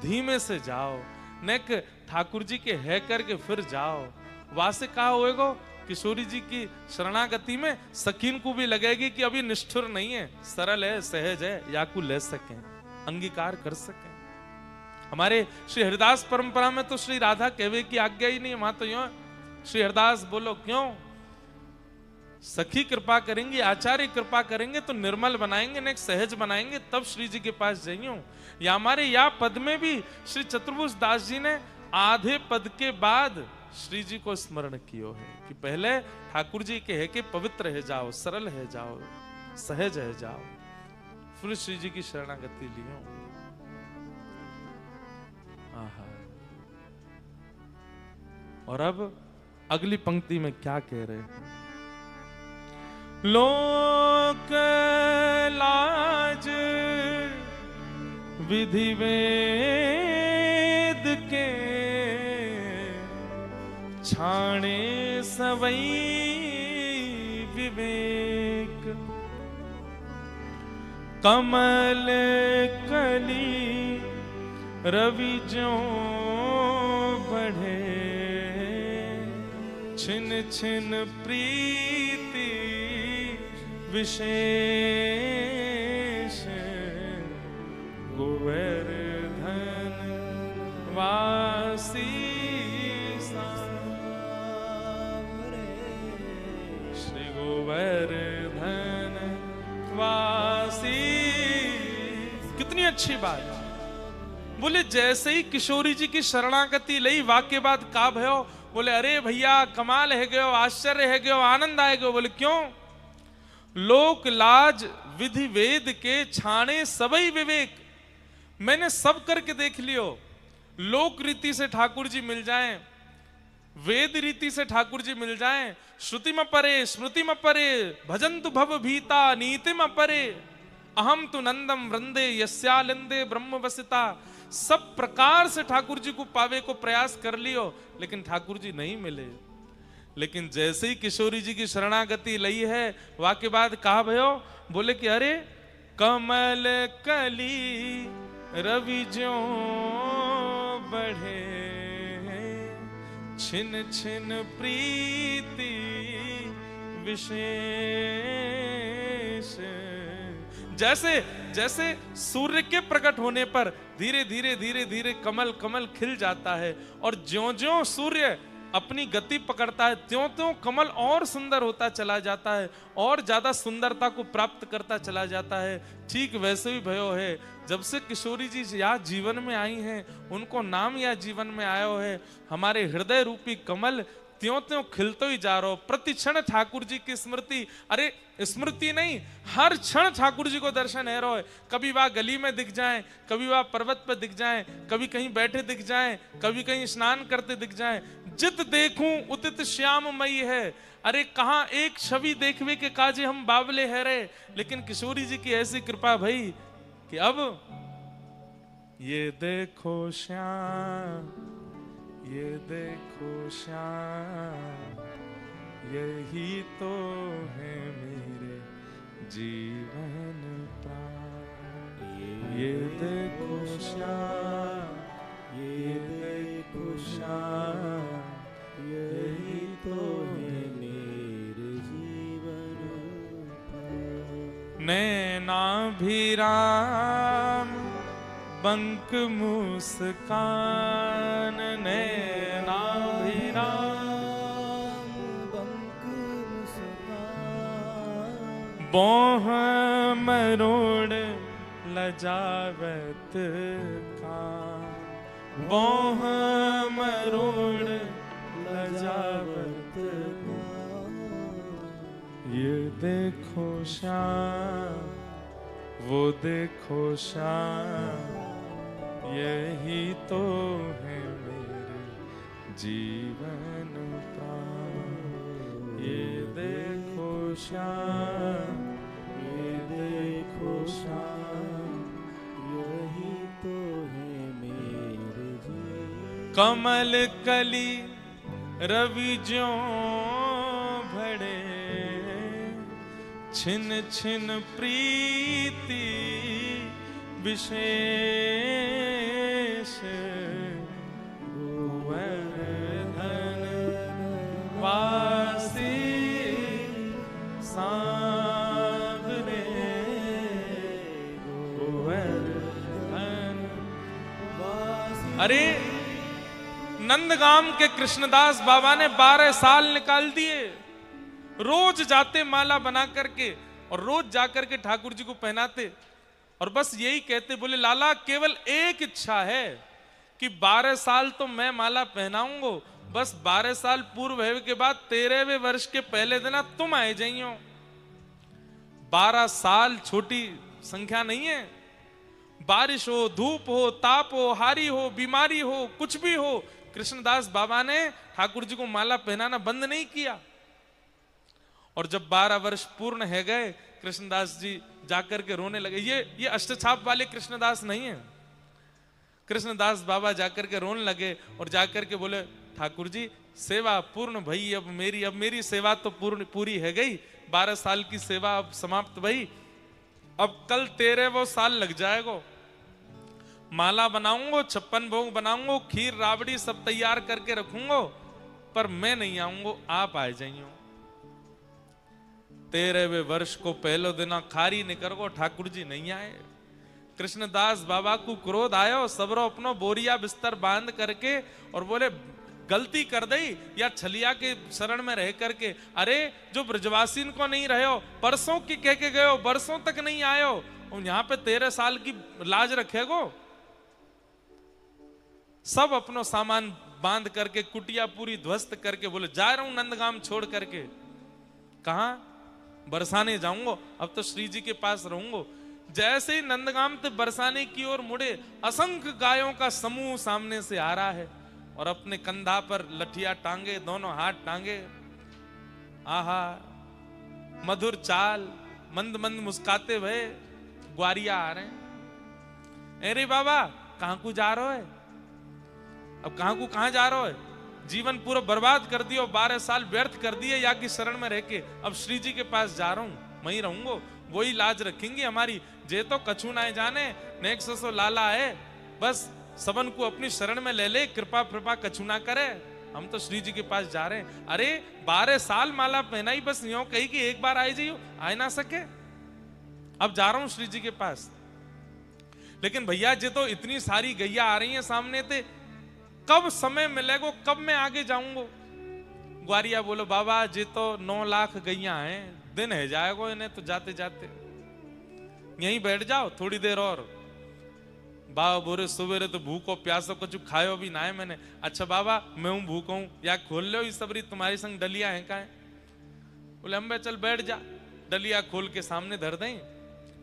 धीमे से जाओ, नेक ठाकुर जी के है करके फिर जाओ। वासे कहा होएगो किशोरी जी की शरणागति में सकीन को भी लगेगी कि अभी निष्ठुर नहीं है, सरल है, सहज है, या को ले सकें, अंगीकार कर सकें। हमारे श्री हरिदास परंपरा में तो श्री राधा कहवे की आज्ञा ही नहीं, वहां तो यूं श्री हरिदास बोलो क्यों, सखी कृपा करेंगी, आचार्य कृपा करेंगे तो निर्मल बनाएंगे, ने सहज बनाएंगे, तब श्री जी के पास जाइयो। या हमारे या पद में भी श्री चतुर्भुज दास जी ने आधे पद के बाद श्री जी को स्मरण कियो है कि पहले ठाकुर जी के है कि पवित्र है जाओ, सरल है जाओ, सहज है जाओ, फिर श्री जी की शरणागति लियो। आहा। और अब अगली पंक्ति में क्या कह रहे हैं, लोक लाज विधि वेद के छाणे सवई विवेक, कमल कली रवि ज्यों बढ़े, छिन छिन प्रीति विशेष, गोवर्धन वासी श्री गोवर्धन वासी। कितनी अच्छी बात। बोले जैसे ही किशोरी जी की शरणागति लई, वाक्य बाद का भयो, बोले अरे भैया कमाल है गयो, आश्चर्य है गयो, आनंद आए गयो। बोले क्यों, लोक लाज विधि वेद के छाणे सबई विवेक, मैंने सब करके देख लियो। लोक रीति से ठाकुर जी मिल जाएं, वेद रीति से ठाकुर जी मिल जाएं, श्रुति में परे स्मृति में परे, भजन्तु भव भीता नीति में परे, अहम तु नंदम वृंदे यस्यालिंदे ब्रह्म वसिता। सब प्रकार से ठाकुर जी को पावे को प्रयास कर लियो, लेकिन ठाकुर जी नहीं मिले। लेकिन जैसे ही किशोरी जी की शरणागति लई है, वाक्य बाद कहा भयो, बोले कि अरे कमल कली रवि ज्यों बढ़े, छिन छिन प्रीति विशेष। जैसे जैसे सूर्य के प्रकट होने पर धीरे धीरे धीरे धीरे कमल कमल खिल जाता है, और ज्यों-ज्यों सूर्य अपनी गति पकड़ता है त्यों-त्यों कमल और सुंदर होता चला जाता है, और ज्यादा सुंदरता को प्राप्त करता चला जाता है। ठीक वैसे भी भयो है, जब से किशोरी जी या जीवन में आई हैं, उनको नाम या जीवन में आयो है, हमारे हृदय रूपी कमल त्यों त्यों खिलतो ही जा रहो। प्रति क्षण ठाकुर जी की स्मृति, अरे स्मृति नहीं, हर क्षण ठाकुर जी को दर्शन है रहो है। कभी वह गली में दिख जाएं, कभी वह पर्वत पर दिख जाएं, कभी कहीं बैठे दिख जाएं, कभी कहीं स्नान करते दिख जाएं। जित देखूं उतित श्याममयी है। अरे कहाँ एक छवि देखवे के काजे हम बावले है रे, लेकिन किशोरी जी की ऐसी कृपा भई कि अब ये देखो श्याम, ये देखो श्याम, यही तो है मेरे जीवन प्राण। ये देखो श्याम, ये देखो श्याम, यही तो है मेरे जीवन प्राण। नैनाभिराम बंक मुस्कान, नैनाभिराम बंक मुस्कान, बोह मरोड़ लजावत कान, बोह मरोड़ लजावत कान। ये देखो श्याम, वो देखो श्याम, यही तो है मेरे जीवन प्राण। ये देखो श्याम, ये देखो श्याम, यही तो है मेरे जीवन। कमल कली रवि ज्यों भड़े छिन छिन प्रीति विशेष गोवर्धन वासी सांवरे गोवर्धन वासी। अरे नंदगाम के कृष्णदास बाबा ने 12 साल निकाल दिए, रोज जाते माला बना करके और रोज जाकर के ठाकुर जी को पहनाते और बस यही कहते, बोले लाला केवल एक इच्छा है कि 12 साल तो मैं माला पहनाऊंगा, बस 12 साल पूर्व है के बाद 13वें वर्ष के पहले दिन तुम आए जाइयो। 12 साल छोटी संख्या नहीं है। बारिश हो, धूप हो, ताप हो, हारी हो, बीमारी हो, कुछ भी हो, कृष्णदास बाबा ने ठाकुर जी को माला पहनाना बंद नहीं किया। और जब 12 वर्ष पूर्ण है गए, कृष्णदास जी जाकर के रोने लगे। ये अष्टछाप वाले कृष्णदास नहीं है। कृष्णदास बाबा जाकर के रोने लगे और जाकर के बोले, ठाकुर जी सेवा पूर्ण भई, अब मेरी सेवा तो पूरी है गई, 12 साल की सेवा अब समाप्त भई, अब कल 13वां साल लग जाएगा। माला बनाऊंगा, 56 भोग बनाऊंगा, खीर राबड़ी सब तैयार करके रखूंगा, पर मैं नहीं आऊंगा, आप आ जाइयो। 13वें वर्ष को पहले दिन खारी निकर को ठाकुर जी नहीं आए। कृष्णदास बाबा को क्रोध आयो, सबरो अपनो बोरिया बिस्तर बांध करके और बोले गलती कर दई या छलिया के शरण में रह करके, अरे जो ब्रजवासीन को नहीं रहे हो, परसों की कह के गए हो, बरसों तक नहीं आयो, और यहाँ पे 13 साल की लाज रखेगो। सब अपनो सामान बांध करके कुटिया पूरी ध्वस्त करके बोले जा रहा हूं नंदगाम छोड़ करके। कहा? बरसाने जाऊंगा, अब तो श्री जी के पास रहूंगा। जैसे ही नंदगाम से बरसाने की ओर मुड़े, असंख्य गायों का समूह सामने से आ रहा है और अपने कंधा पर लठिया टांगे, दोनों हाथ टांगे। आहा, मधुर चाल, मंद मंद मुस्काते हुए ग्वारिया आ रहे हैं। अरे बाबा कहां को जा रहे हो? अब कहां जा रहे हो? जीवन पूरा बर्बाद कर दियो, 12 साल व्यर्थ कर दिए या की शरण में रह के, अब श्री जी के पास जा रहा हूं, वहीं रहूंगा, वही लाज रखेंगे हमारी। जे तो कछु ना जाने, नेक सो लाला है, बस सबन को अपनी शरण में ले ले, कृपा कछु ना करे, हम तो श्री जी के पास जा रहे हैं। अरे 12 साल माला पहनाई, बस यूं कही कि एक बार आए जाइयो, आए ना सके, अब जा रहा हूं श्री जी के पास। लेकिन भैया जे तो इतनी सारी गैया आ रही हैं सामने थे, कब समय मिलेगा, कब मैं आगे जाऊंगा? ग्वारिया बोलो बाबा जे तो 9 लाख गैया हैं, दिन है जाएगा इन्हें तो जाते जाते, यहीं बैठ जाओ थोड़ी देर और। बाबा बोले सुबेरे तो भूखो प्यासो कुछ खायो भी ना है मैंने। अच्छा बाबा मैं हूं भूखो हूं, या खोल लो इस सबरी तुम्हारी संग डलिया है का है? बोले अम्बे चल बैठ जा, डलिया खोल के सामने धर दें,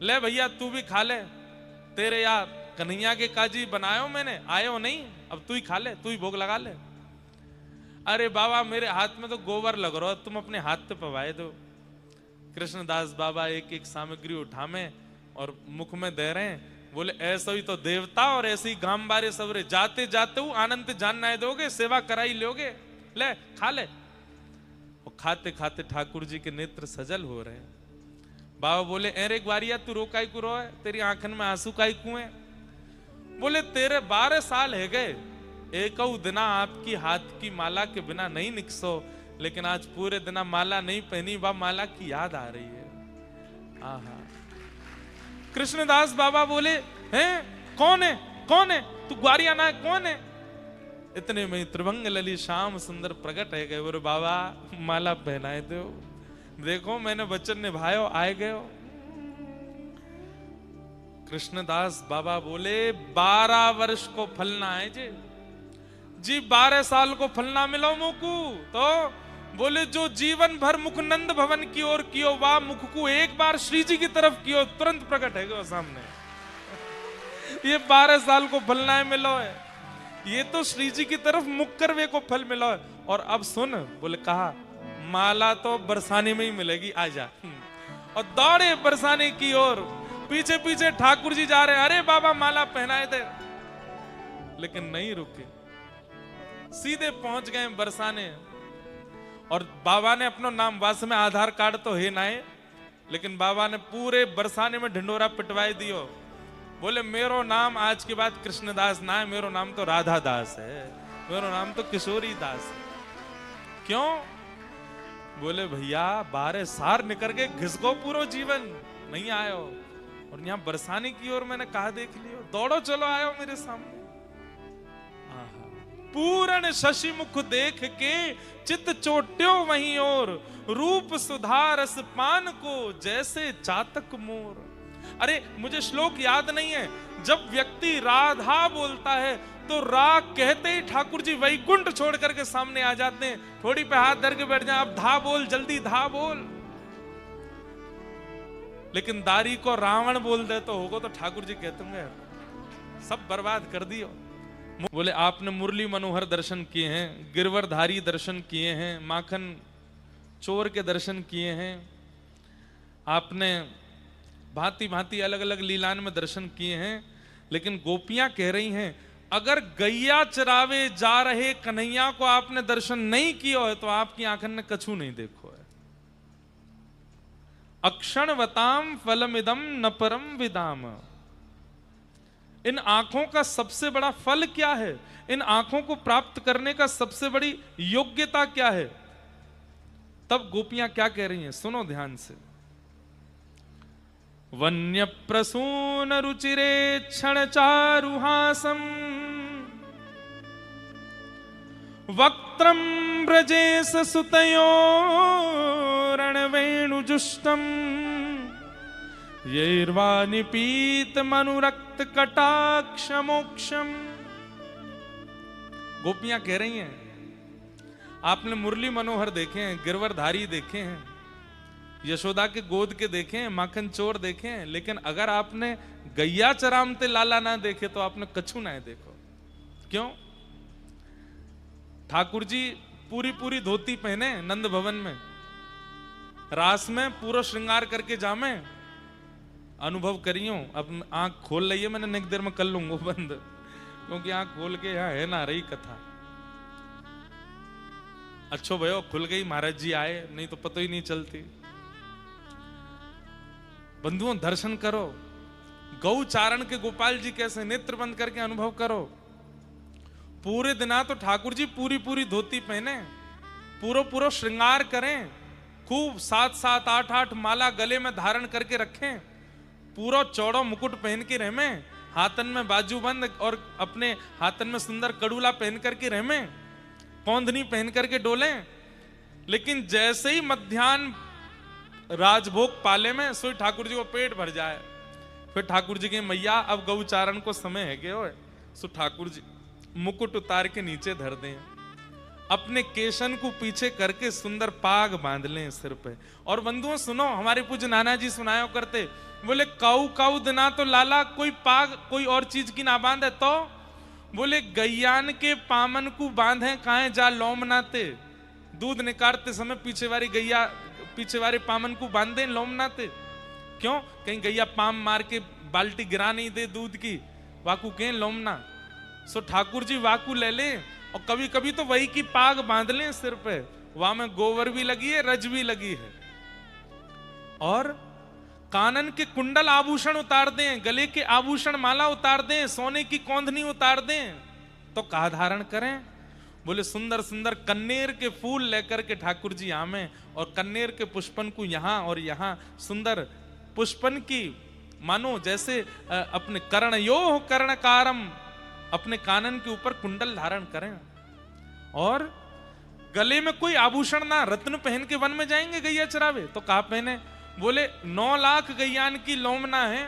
ले भैया तू भी खा ले, तेरे यार कन्हैया के काजी बनायो मैंने, आयो नहीं, अब तू ही खा ले, तू ही भोग लगा ले। अरे बाबा मेरे हाथ में तो गोबर लग रहा है, तुम अपने हाथ पे पवाए दो। कृष्णदास बाबा एक एक सामग्री उठा में और मुख में दे रहे हैं। बोले ऐसा ही तो देवता और ऐसे ही गांव बारे सबरे, जाते जाते वो आनंद जानना दोगे, सेवा कराई लोगे, ले खा ले। और खाते खाते ठाकुर जी के नेत्र सजल हो रहे हैं। बाबा बोले अरे ग्वारिया तू रोकाई को रो है, तेरी आंखन में आंसू काई कुएं? बोले तेरे 12 साल है गए, एक दिना आपकी हाथ की माला के बिना नहीं निकसो, लेकिन आज पूरे दिना माला नहीं पहनी, वह माला की याद आ रही है। आहा। कृष्णदास बाबा बोले हैं कौन है, कौन है तू? ग्वारिया ना कौन है? इतने में त्रिभंग लली श्याम सुंदर प्रकट है गए। बोले बाबा माला पहनाए दो, देखो मैंने वचन निभायो, आए गए हो। कृष्णदास बाबा बोले 12 वर्ष को फलना है जी 12 साल को फलना मिलो मुकु तो। बोले जो जीवन भर मुख नंद भवन की ओर कियो, वाह मुख को एक बार श्री जी की तरफ कियो, तुरंत प्रकट है सामने। ये 12 साल को फलना है मिलो है, ये तो श्री जी की तरफ मुख करवे को फल मिलो है। और अब सुन, बोले कहा माला तो बरसाने में ही मिलेगी, आजा। और दौड़े बरसाने की ओर, पीछे पीछे ठाकुर जी जा रहे, अरे बाबा माला पहनाए थे, लेकिन नहीं रुके, सीधे पहुंच गए बरसाने। और बाबा ने अपनो नाम, वास में आधार कार्ड तो है ना है, लेकिन बाबा ने पूरे बरसाने में ढिंडोरा पिटवाई दियो। बोले मेरो नाम आज के बाद कृष्णदास ना है, मेरो नाम तो राधा दास है, मेरो नाम तो किशोरी दास है। क्यों? बोले भैया 12 सार निकल के घिसको पूरा जीवन नहीं आयो, और यहाँ बरसाने की ओर मैंने कहा देख लियो, दौड़ो चलो आयो मेरे सामने। पूर्ण शशि मुख देख के चित चोट्यो वहीं और, रूप सुधारस पान को जैसे चातक मोर। अरे मुझे श्लोक याद नहीं है, जब व्यक्ति राधा बोलता है तो राग कहते ही ठाकुर जी वैकुंठ छोड़ करके सामने आ जाते हैं, थोड़ी पे हाथ धर के बैठ जाए, अब धा बोल, जल्दी धा बोल। लेकिन दारी को रावण बोल दे तो होगा तो ठाकुर जी कहते होंगे सब बर्बाद कर दियो। बोले आपने मुरली मनोहर दर्शन किए हैं, गिरवरधारी दर्शन किए हैं, माखन चोर के दर्शन किए हैं, आपने भांति भांति अलग अलग लीलान में दर्शन किए हैं, लेकिन गोपियां कह रही हैं अगर गैया चरावे जा रहे कन्हैया को आपने दर्शन नहीं किया है तो आपकी आंखन ने कछु नहीं देखो है। अक्षणवताम फलमिदम न परम विदाम। इन आंखों का सबसे बड़ा फल क्या है? इन आंखों को प्राप्त करने का सबसे बड़ी योग्यता क्या है? तब गोपियां क्या कह रही हैं, सुनो ध्यान से। वन्य प्रसून रुचिरे क्षण चारुहासम, वक्त्रम ब्रजेश सुतयो रणवेणुजुष्टम, यैर्वानिपीत मनुरक्त कटाक्ष मोक्षम। गोपियां कह रही हैं आपने मुरली मनोहर देखे हैं, गिरवरधारी देखे हैं, यशोदा के गोद के देखे हैं, माखन चोर देखे हैं, लेकिन अगर आपने गैया चरामते लाला ना देखे तो आपने कछु ना देखो। क्यों? ठाकुर जी पूरी पूरी धोती पहने नंद भवन में, रास में पूरा श्रृंगार करके जामे, अनुभव करियो। अब आंख खोल लिये, मैंने नेक देर में कर लूंगा बंद, क्योंकि आंख खोल के यहाँ है ना रही कथा। अच्छो भयो खुल गई, महाराज जी आए, नहीं तो पता ही नहीं चलती। बंधुओं दर्शन करो, गौ चारण के गोपाल जी कैसे, नेत्र बंद करके अनुभव करो। पूरे दिना तो ठाकुर जी पूरी पूरी धोती पहने, पूरा पूरा श्रृंगार करें, खूब 7-7 8-8 माला गले में धारण करके रखें, पूरा चौड़ा मुकुट पहन के रहमे, हाथन में बाजूबंद और अपने हाथन में सुंदर कड़ूला पहन करके रहमे, कौंधनी पहन करके डोलें। लेकिन जैसे ही मध्यान्ह राजभोग पाले में सोई ठाकुर जी को पेट भर जाए, फिर ठाकुर जी के मैया अब गौचारण को समय है के ओए, सो ठाकुर जी मुकुट उतार के नीचे धर दें, अपने केशन को पीछे करके सुंदर पाग बांध लें सिर पे। और बंधुओं सुनो, हमारे पूज्य नाना जी सुनाया करते, बोले काऊ काऊ दिना तो लाला कोई पाग कोई और चीज की ना बांधे, तो बोले गैयान के पामन को बांधे काहे जा लोमनाते, दूध निकालते समय पीछे वाली गैया पीछे वाले पामन को बांधे लोमनाते। क्यों? कहीं गैया पाम मार के बाल्टी गिरा नहीं दे दूध की, वाकू कहें लोमना। सो ठाकुर जी वाकू ले ले, और कभी कभी तो वही की पाग बांध लें सिर पे, वहां में गोबर भी लगी है, रज भी लगी है, और कानन के कुंडल आभूषण उतार दें, गले के आभूषण माला उतार दें, सोने की कौंधनी उतार दें, तो कहा धारण करें? बोले सुंदर सुंदर कन्नेर के फूल लेकर के ठाकुर जी आमे, और कन्नेर के पुष्पन को यहां और यहां सुंदर पुष्पन की मानो जैसे अपने कर्णयोः कर्णकारम, अपने कानन के ऊपर कुंडल धारण करें, और गले में कोई आभूषण ना, रत्न पहन के वन में जाएंगे गैया चरावे तो कहा पहने? बोले 9 लाख गैयान की लोमना है,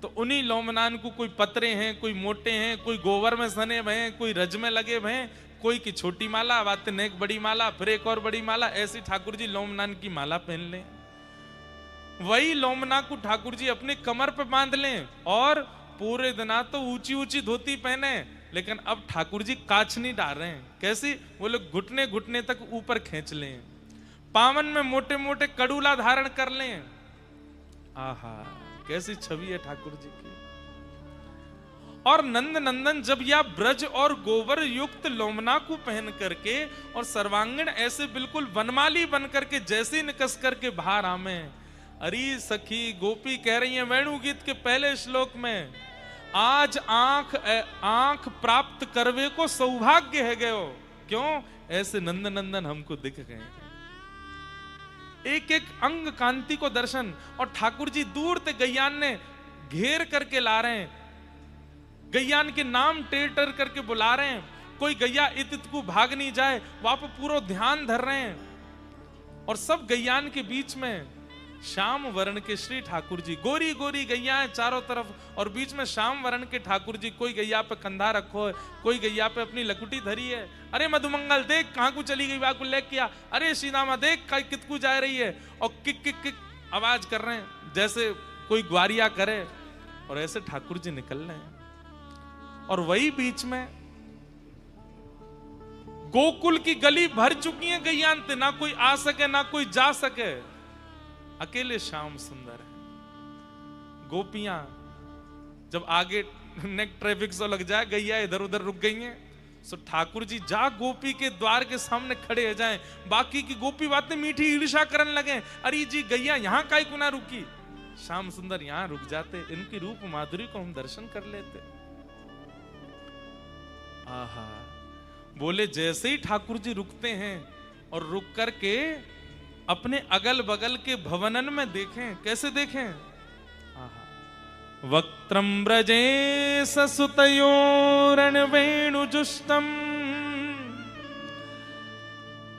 तो उन्हीं लोमनान को कोई पतरे हैं, कोई मोटे हैं, कोई गोबर में सने हुए हैं, कोई रज में लगे हुए हैं, कोई की छोटी माला, बात नेक बड़ी माला, फिर एक और बड़ी माला, ऐसी ठाकुर जी लोमनान की माला पहन लें। वही लोमना को ठाकुर जी अपने कमर पे बांध लें, और पूरे दिना तो ऊंची ऊंची धोती पहने, लेकिन अब ठाकुर जी काछनी डाल रहे हैं। कैसी? बोले घुटने घुटने तक ऊपर खींच लें, पावन में मोटे मोटे कड़ूला धारण कर लें। आहा कैसी छवि है ठाकुर जी की। और नंद नंदन जब या ब्रज और गोवर युक्त लोमना को पहन करके और सर्वांगीण ऐसे बिल्कुल वनमाली बन करके जैसे निकस करके बाहर आमे, अरे सखी गोपी कह रही है वेणु गीत के पहले श्लोक में, आज आंख प्राप्त करवे को सौभाग्य है गयो। क्यों? ऐसे नंद नंदन हमको दिख गए, एक एक अंग कांति को दर्शन। और ठाकुर जी दूर ते गैयान ने घेर करके ला रहे हैं, गैयान के नाम टेर टेर करके बुला रहे हैं, कोई गैया इत को भाग नहीं जाए, वहां पर पूरा ध्यान धर रहे हैं। और सब गैयान के बीच में श्याम वर्ण के श्री ठाकुर जी, गोरी गोरी गैया है चारों तरफ, और बीच में श्याम वर्ण के ठाकुर जी, कोई गैया पे कंधा रखो है, कोई गैया पे अपनी लकुटी धरी है। अरे मधुमंगल देख कहां को चली गई, वाकु ले किया, अरे श्रीदामा देख कितकू जा रही है, और किक किक किक आवाज कर रहे हैं जैसे कोई ग्वारिया करे, और ऐसे ठाकुर जी निकल रहे हैं। और वही बीच में गोकुल की गली भर चुकी है गैयान से, ना कोई आ सके ना कोई जा सके, अकेले श्याम सुंदर है। गोपियां जब आगे नेक ट्रैफिक से लग जाए, गैया इधर उधर रुक गई हैं, सो ठाकुर जी जा गोपी के द्वार के सामने खड़े हो जाएं, बाकी की गोपी बातें मीठी ईर्षा करने लगे, अरे जी गैया यहां काहे को ना रुकी, श्याम सुंदर यहां रुक जाते, इनकी रूप माधुरी को हम दर्शन कर लेते। आहा, बोले जैसे ही ठाकुर जी रुकते हैं और रुक करके अपने अगल बगल के भवनन में देखें, कैसे देखें, वक्त्रम ब्रजे ससुतयोरण वेणुजुष्टम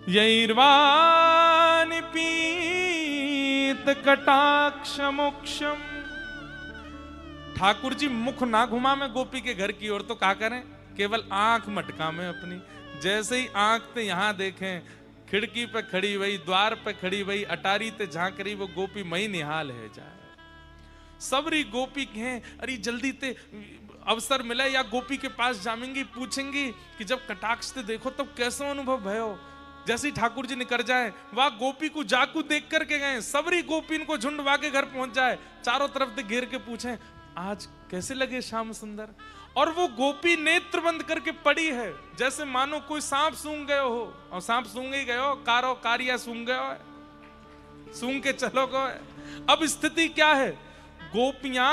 यैर्वानि पीत कटाक्ष मोक्षम। ठाकुर जी मुख ना घुमा में गोपी के घर की ओर, तो क्या करें, केवल आंख मटका में अपनी, जैसे ही आंख ते यहां देखें, खिड़की पे खड़ी वही, द्वार पे खड़ी वही, अटारी ते झांक रही वो गोपी मई निहाल है जाए। सबरी गोपी कहें अरे जल्दी ते अवसर मिले या गोपी के पास जामेंगी, पूछेंगी कि जब कटाक्ष ते देखो तब कैसा अनुभव भयो। जैसे ही ठाकुर जी निकल जाए, वह गोपी को जाकू देख करके गए, सबरी गोपी इनको झुंड के घर पहुंच जाए, चारों तरफ से घेर के पूछें आज कैसे लगे श्याम सुंदर। और वो गोपी नेत्र बंद करके पड़ी है, जैसे मानो कोई सांप सूंघ गयो हो, और सांप सूंघ ही गयो, कारो कारिया सूंघ गयो है, सूंघ के चलो गो। अब स्थिति क्या है, गोपियां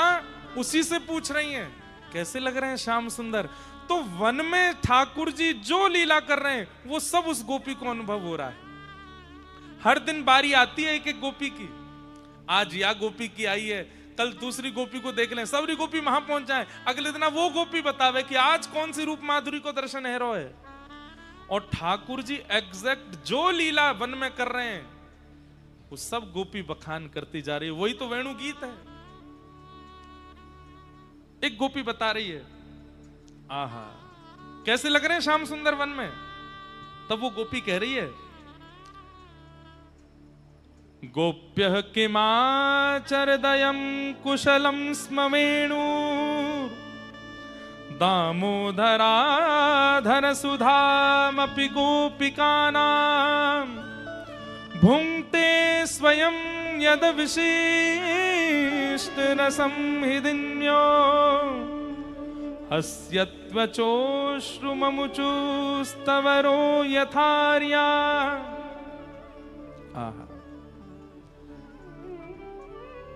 उसी से पूछ रही हैं कैसे लग रहे हैं श्याम सुंदर। तो वन में ठाकुर जी जो लीला कर रहे हैं वो सब उस गोपी को अनुभव हो रहा है। हर दिन बारी आती है एक एक गोपी की, आज या गोपी की आई है, कल दूसरी गोपी को देख लें, सबरी गोपी वहां पहुंच जाए, अगले दिन वो गोपी बतावे कि आज कौन सी रूप माधुरी को दर्शन है रो है। और ठाकुर जी एग्जैक्ट जो लीला वन में कर रहे हैं वो सब गोपी बखान करती जा रही है, वही तो वेणु गीत है। एक गोपी बता रही है आहा कैसे लग रहे हैं श्याम सुंदर वन में, तब वो गोपी कह रही है गोप्यः किमाचरदयं कुशलं स्म वेणु दामोदराधर सुधामपि गोपिकानां भुङ्क्ते स्वयं यद विशिष्ट रसं हृदिन्यो हस्यत्वचोश्रुममुचुस्तवरो यथार्या। आहा,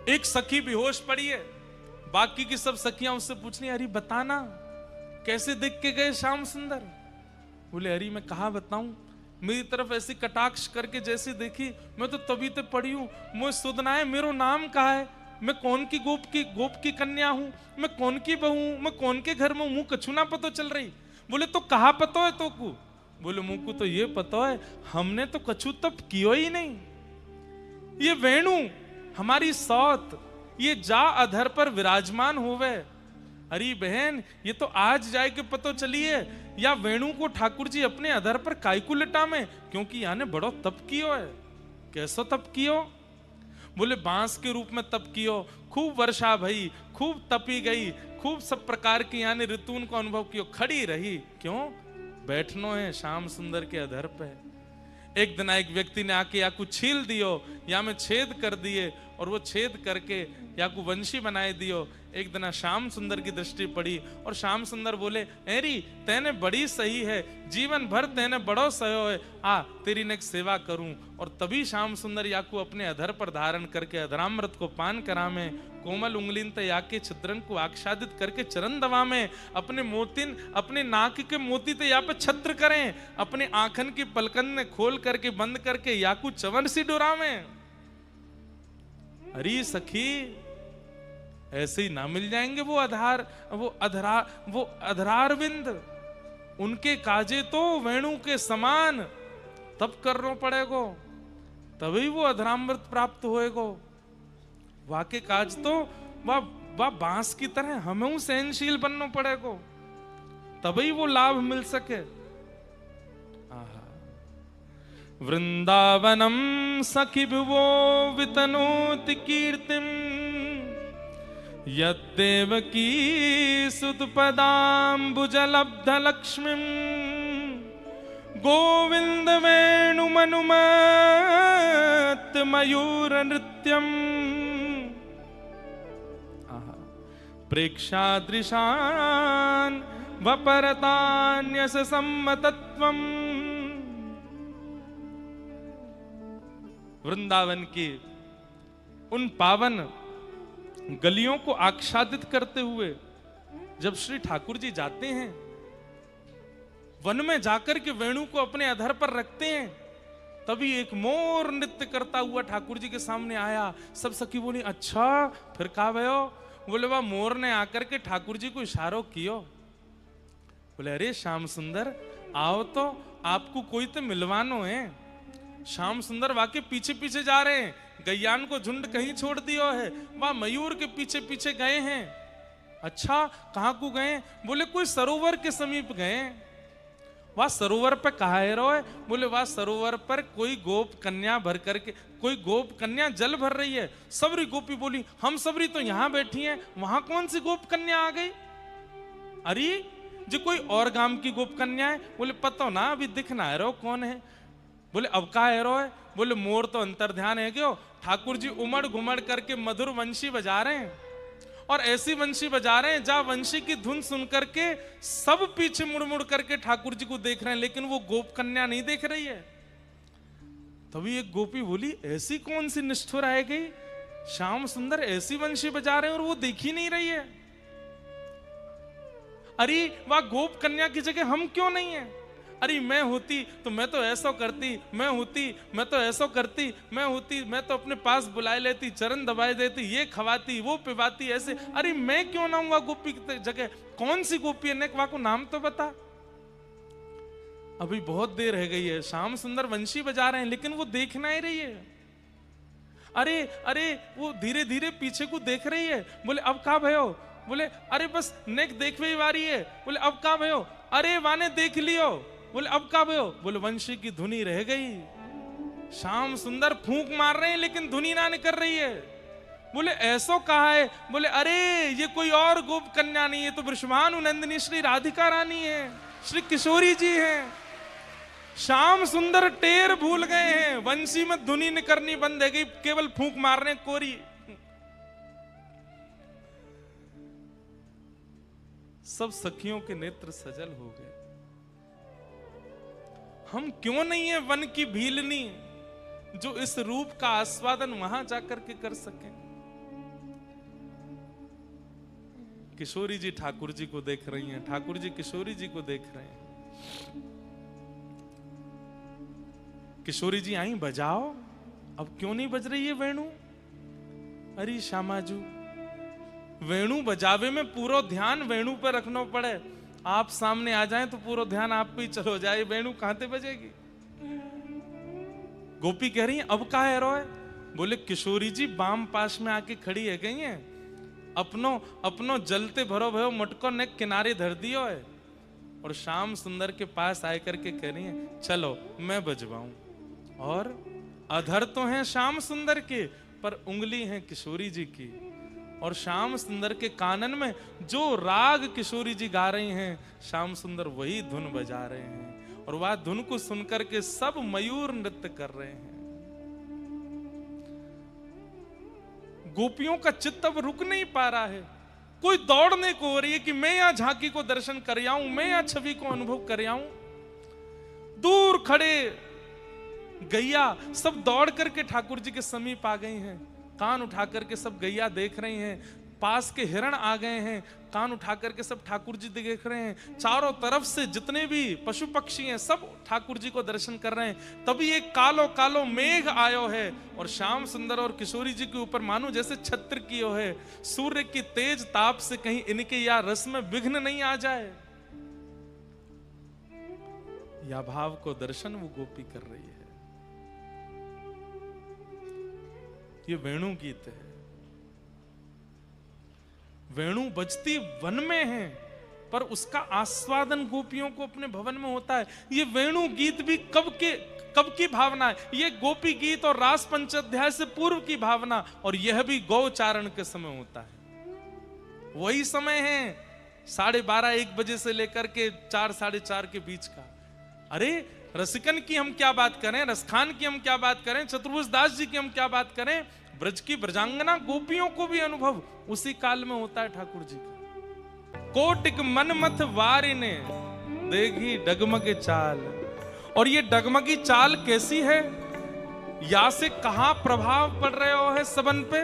एक सखी बेहोश पड़ी है, बाकी की सब सखियां उससे पूछनी अरे बताना कैसे देख के गए श्याम सुंदर। बोले अरे मैं कहा बताऊं, मेरी तरफ ऐसी कटाक्ष करके जैसे देखी मैं तो तभी तो पड़ी हूं, मुझे सुधना है मेरो नाम कहा है, मैं कौन की गोप की कन्या हूं, मैं कौन की बहू हूं, मैं कौन के घर में मुंह कछु ना पतो चल रही। बोले तो कहा पतो है तो को। बोले मुंह को तो ये पता है हमने तो कछु तब कियो ही नहीं, ये वेणु हमारी सौत ये जा अधर पर विराजमान होवे। अरे बहन ये तो आज जाए के पतो चलिए या वेणु को ठाकुर जी अपने अधर पर कायकु लिटा में, क्योंकि याने बड़ो तप कियो है। कैसो तप कियो? बोले बांस के रूप में तप कियो, खूब वर्षा भई, खूब तपी गई, खूब सब प्रकार की यानी ऋतुन को अनुभव कियो, खड़ी रही। क्यों? बैठनो है श्याम सुंदर के अधर पे। एक दिन एक व्यक्ति ने आके या कुछ छील दियो या में छेद कर दिए और वो छेद करके याकू वंशी बनाए दियो। एक दिन श्याम सुंदर की दृष्टि पड़ी और श्याम सुंदर बोले, एरी तेने बड़ी सही है, जीवन भर तेने बड़ो सयो है, आ तेरी ने सेवा करूं। और तभी श्याम सुंदर याकू अपने अधर पर धारण करके अधरामृत को पान करामे, कोमल उंगलीन ते याके छिद्रन को आच्छादित करके चरण दवा में, अपने मोतिन अपने नाक के मोती ते या पे छत्र करें, अपने आंखन की पलकन ने खोल करके बंद करके याकू चवन सी डोरा में। अरे सखी ऐसे ही ना मिल जाएंगे वो अधरारविंद, उनके काजे तो वेणु के समान तब करना पड़ेगो, तभी वो अधरामृत प्राप्त होएगो। वाके काज तो वह बांस की तरह हमें सहनशील बनना पड़ेगो, तभी वो लाभ मिल सके। वृंदावनम सखी भुवो वितनोति कीर्तिम, यद्देवकी सुतपदाम्बुजलब्ध लक्ष्मीम, गोविंद वेणुमनुमत मयूर नृत्यम, प्रेक्षादृशान वपरतान्यस सम्मतत्वम। वृंदावन की उन पावन गलियों को आच्छादित करते हुए जब श्री ठाकुर जी जाते हैं, वन में जाकर के वेणु को अपने अधर पर रखते हैं, तभी एक मोर नृत्य करता हुआ ठाकुर जी के सामने आया। सब सखी बोली, अच्छा फिर का भयो? बोले वह मोर ने आकर के ठाकुर जी को इशारो कियो। बोले अरे श्याम सुंदर आओ तो, आपको कोई तो मिलवानो है। श्याम सुंदर वाके पीछे पीछे जा रहे हैं, गैयान को झुंड कहीं छोड़ दियो है, वह मयूर के पीछे पीछे गए हैं। अच्छा कहाँ को गए? बोले कोई सरोवर के समीप गए। वह सरोवर पे कहा है रोए? बोले वह सरोवर पर कोई गोप कन्या भर करके, कोई गोप कन्या जल भर रही है। सबरी गोपी बोली, हम सबरी तो यहाँ बैठी हैं, वहां कौन सी गोप कन्या आ गई? अरे जो कोई और गांव की गोप कन्या है। बोले पता ना, अभी दिखना है रो कौन है। बोले अब का है रो है? बोले मोर तो अंतर ध्यान है क्यों, ठाकुर जी उमड़ घुमड़ करके मधुर वंशी बजा रहे हैं, और ऐसी वंशी बजा रहे हैं जहां वंशी की धुन सुन करके सब पीछे मुड़ मुड़ करके ठाकुर जी को देख रहे हैं, लेकिन वो गोप कन्या नहीं देख रही है। तभी एक गोपी बोली, ऐसी कौन सी निष्ठुर है गई, श्याम सुंदर ऐसी वंशी बजा रहे हैं और वो देख ही नहीं रही है। अरे वह गोप कन्या की जगह हम क्यों नहीं है? अरे मैं होती तो मैं तो ऐसा करती, मैं होती मैं तो ऐसा करती, मैं होती मैं तो अपने पास बुलाए लेती, चरण दबाए देती, ये खवाती वो पिवाती ऐसे। अरे मैं क्यों ना हूँ गोपी की जगह? कौन सी गोपी है? नेकवा को नाम तो बता। अभी बहुत देर रह गई है, श्याम सुंदर वंशी बजा रहे हैं लेकिन वो देखना ही रही है। अरे अरे वो धीरे धीरे पीछे को देख रही है। बोले अब का भयो? बोले अरे बस नेक देखवे वारी है। बोले अब का भयो? अरे वाने देख लियो। बोले अब का भयो? बोले वंशी की धुनी रह गई। श्याम सुंदर फूंक मार रहे हैं लेकिन धुनी ना निकल रही है। बोले ऐसो कहा है? बोले अरे ये कोई और गोप कन्या नहीं है, तो वृषभानु नंदिनी श्री राधिका रानी है, श्री किशोरी जी हैं। श्याम सुंदर टेर भूल गए हैं, वंशी में धुनी निकलनी बंद है गई, केवल फूंक मारने कोरी। सब सखियों के नेत्र सजल हो गए। हम क्यों नहीं है वन की भीलनी जो इस रूप का आस्वादन वहां जाकर के कर सके? किशोरी जी ठाकुर जी को देख रही हैं, ठाकुर जी किशोरी जी को देख रहे हैं। किशोरी जी आई बजाओ। अब क्यों नहीं बज रही है वेणु? अरे श्यामाजू, वेणु बजावे में पूरा ध्यान वेणु पर रखना पड़े। आप सामने आ जाएं तो पूरा ध्यान आप पे ही चलो जाए, वेणु कहां से बजेगी? गोपी कह रही है अब का है रोए? बोले किशोरी जी बाम पास में आके खड़ी है गई हैं, अपनो जलते भरो भयो मटको ने किनारे धर दियो है, और श्याम सुंदर के पास आए करके कह रही है चलो मैं बजवाऊं। और अधर तो हैं श्याम सुंदर के, पर उंगली है किशोरी जी की, और श्याम सुंदर के कानन में जो राग किशोरी जी गा रही हैं, श्याम सुंदर वही धुन बजा रहे हैं, और वह धुन को सुनकर के सब मयूर नृत्य कर रहे हैं। गोपियों का चित्त अब रुक नहीं पा रहा है, कोई दौड़ने को हो रही है कि मैं यहां झांकी को दर्शन कर आऊं, मैं यहां छवि को अनुभव कर आऊं। दूर खड़े गैया सब दौड़ करके ठाकुर जी के समीप आ गई हैं, कान उठा करके सब गैया देख रही हैं। पास के हिरण आ गए हैं, कान उठा करके सब ठाकुर जी देख रहे हैं। चारों तरफ से जितने भी पशु पक्षी हैं सब ठाकुर जी को दर्शन कर रहे हैं। तभी एक कालो कालो मेघ आयो है और श्याम सुंदर और किशोरी जी के ऊपर मानो जैसे छत्र कियो है। सूर्य की तेज ताप से कहीं इनके या रस में विघ्न नहीं आ जाए, या भाव को दर्शन वो गोपी कर रही है। ये वेणु गीत है। वेणु बजती वन में है, पर उसका आस्वादन गोपियों को अपने भवन में होता है। ये वेणु गीत भी कब की भावना है? ये गोपी गीत और रास पंचाध्याय से पूर्व की भावना, और यह भी गौचारण के समय होता है। वही समय है 12:30-1 बजे से लेकर के 4-4:30 के बीच का। अरे रसिकन की हम क्या बात करें, रसखान की हम क्या बात करें, चतुर्भुज दास जी की हम क्या बात करें, ब्रज की ब्रजांगना गोपियों को भी अनुभव उसी काल में होता है ठाकुर जी का। कोटिक मनमथ वारी ने देखी डगमगे चाल। और ये डगमगी चाल कैसी है? या से कहां प्रभाव पड़ रहे हो है सबन पे?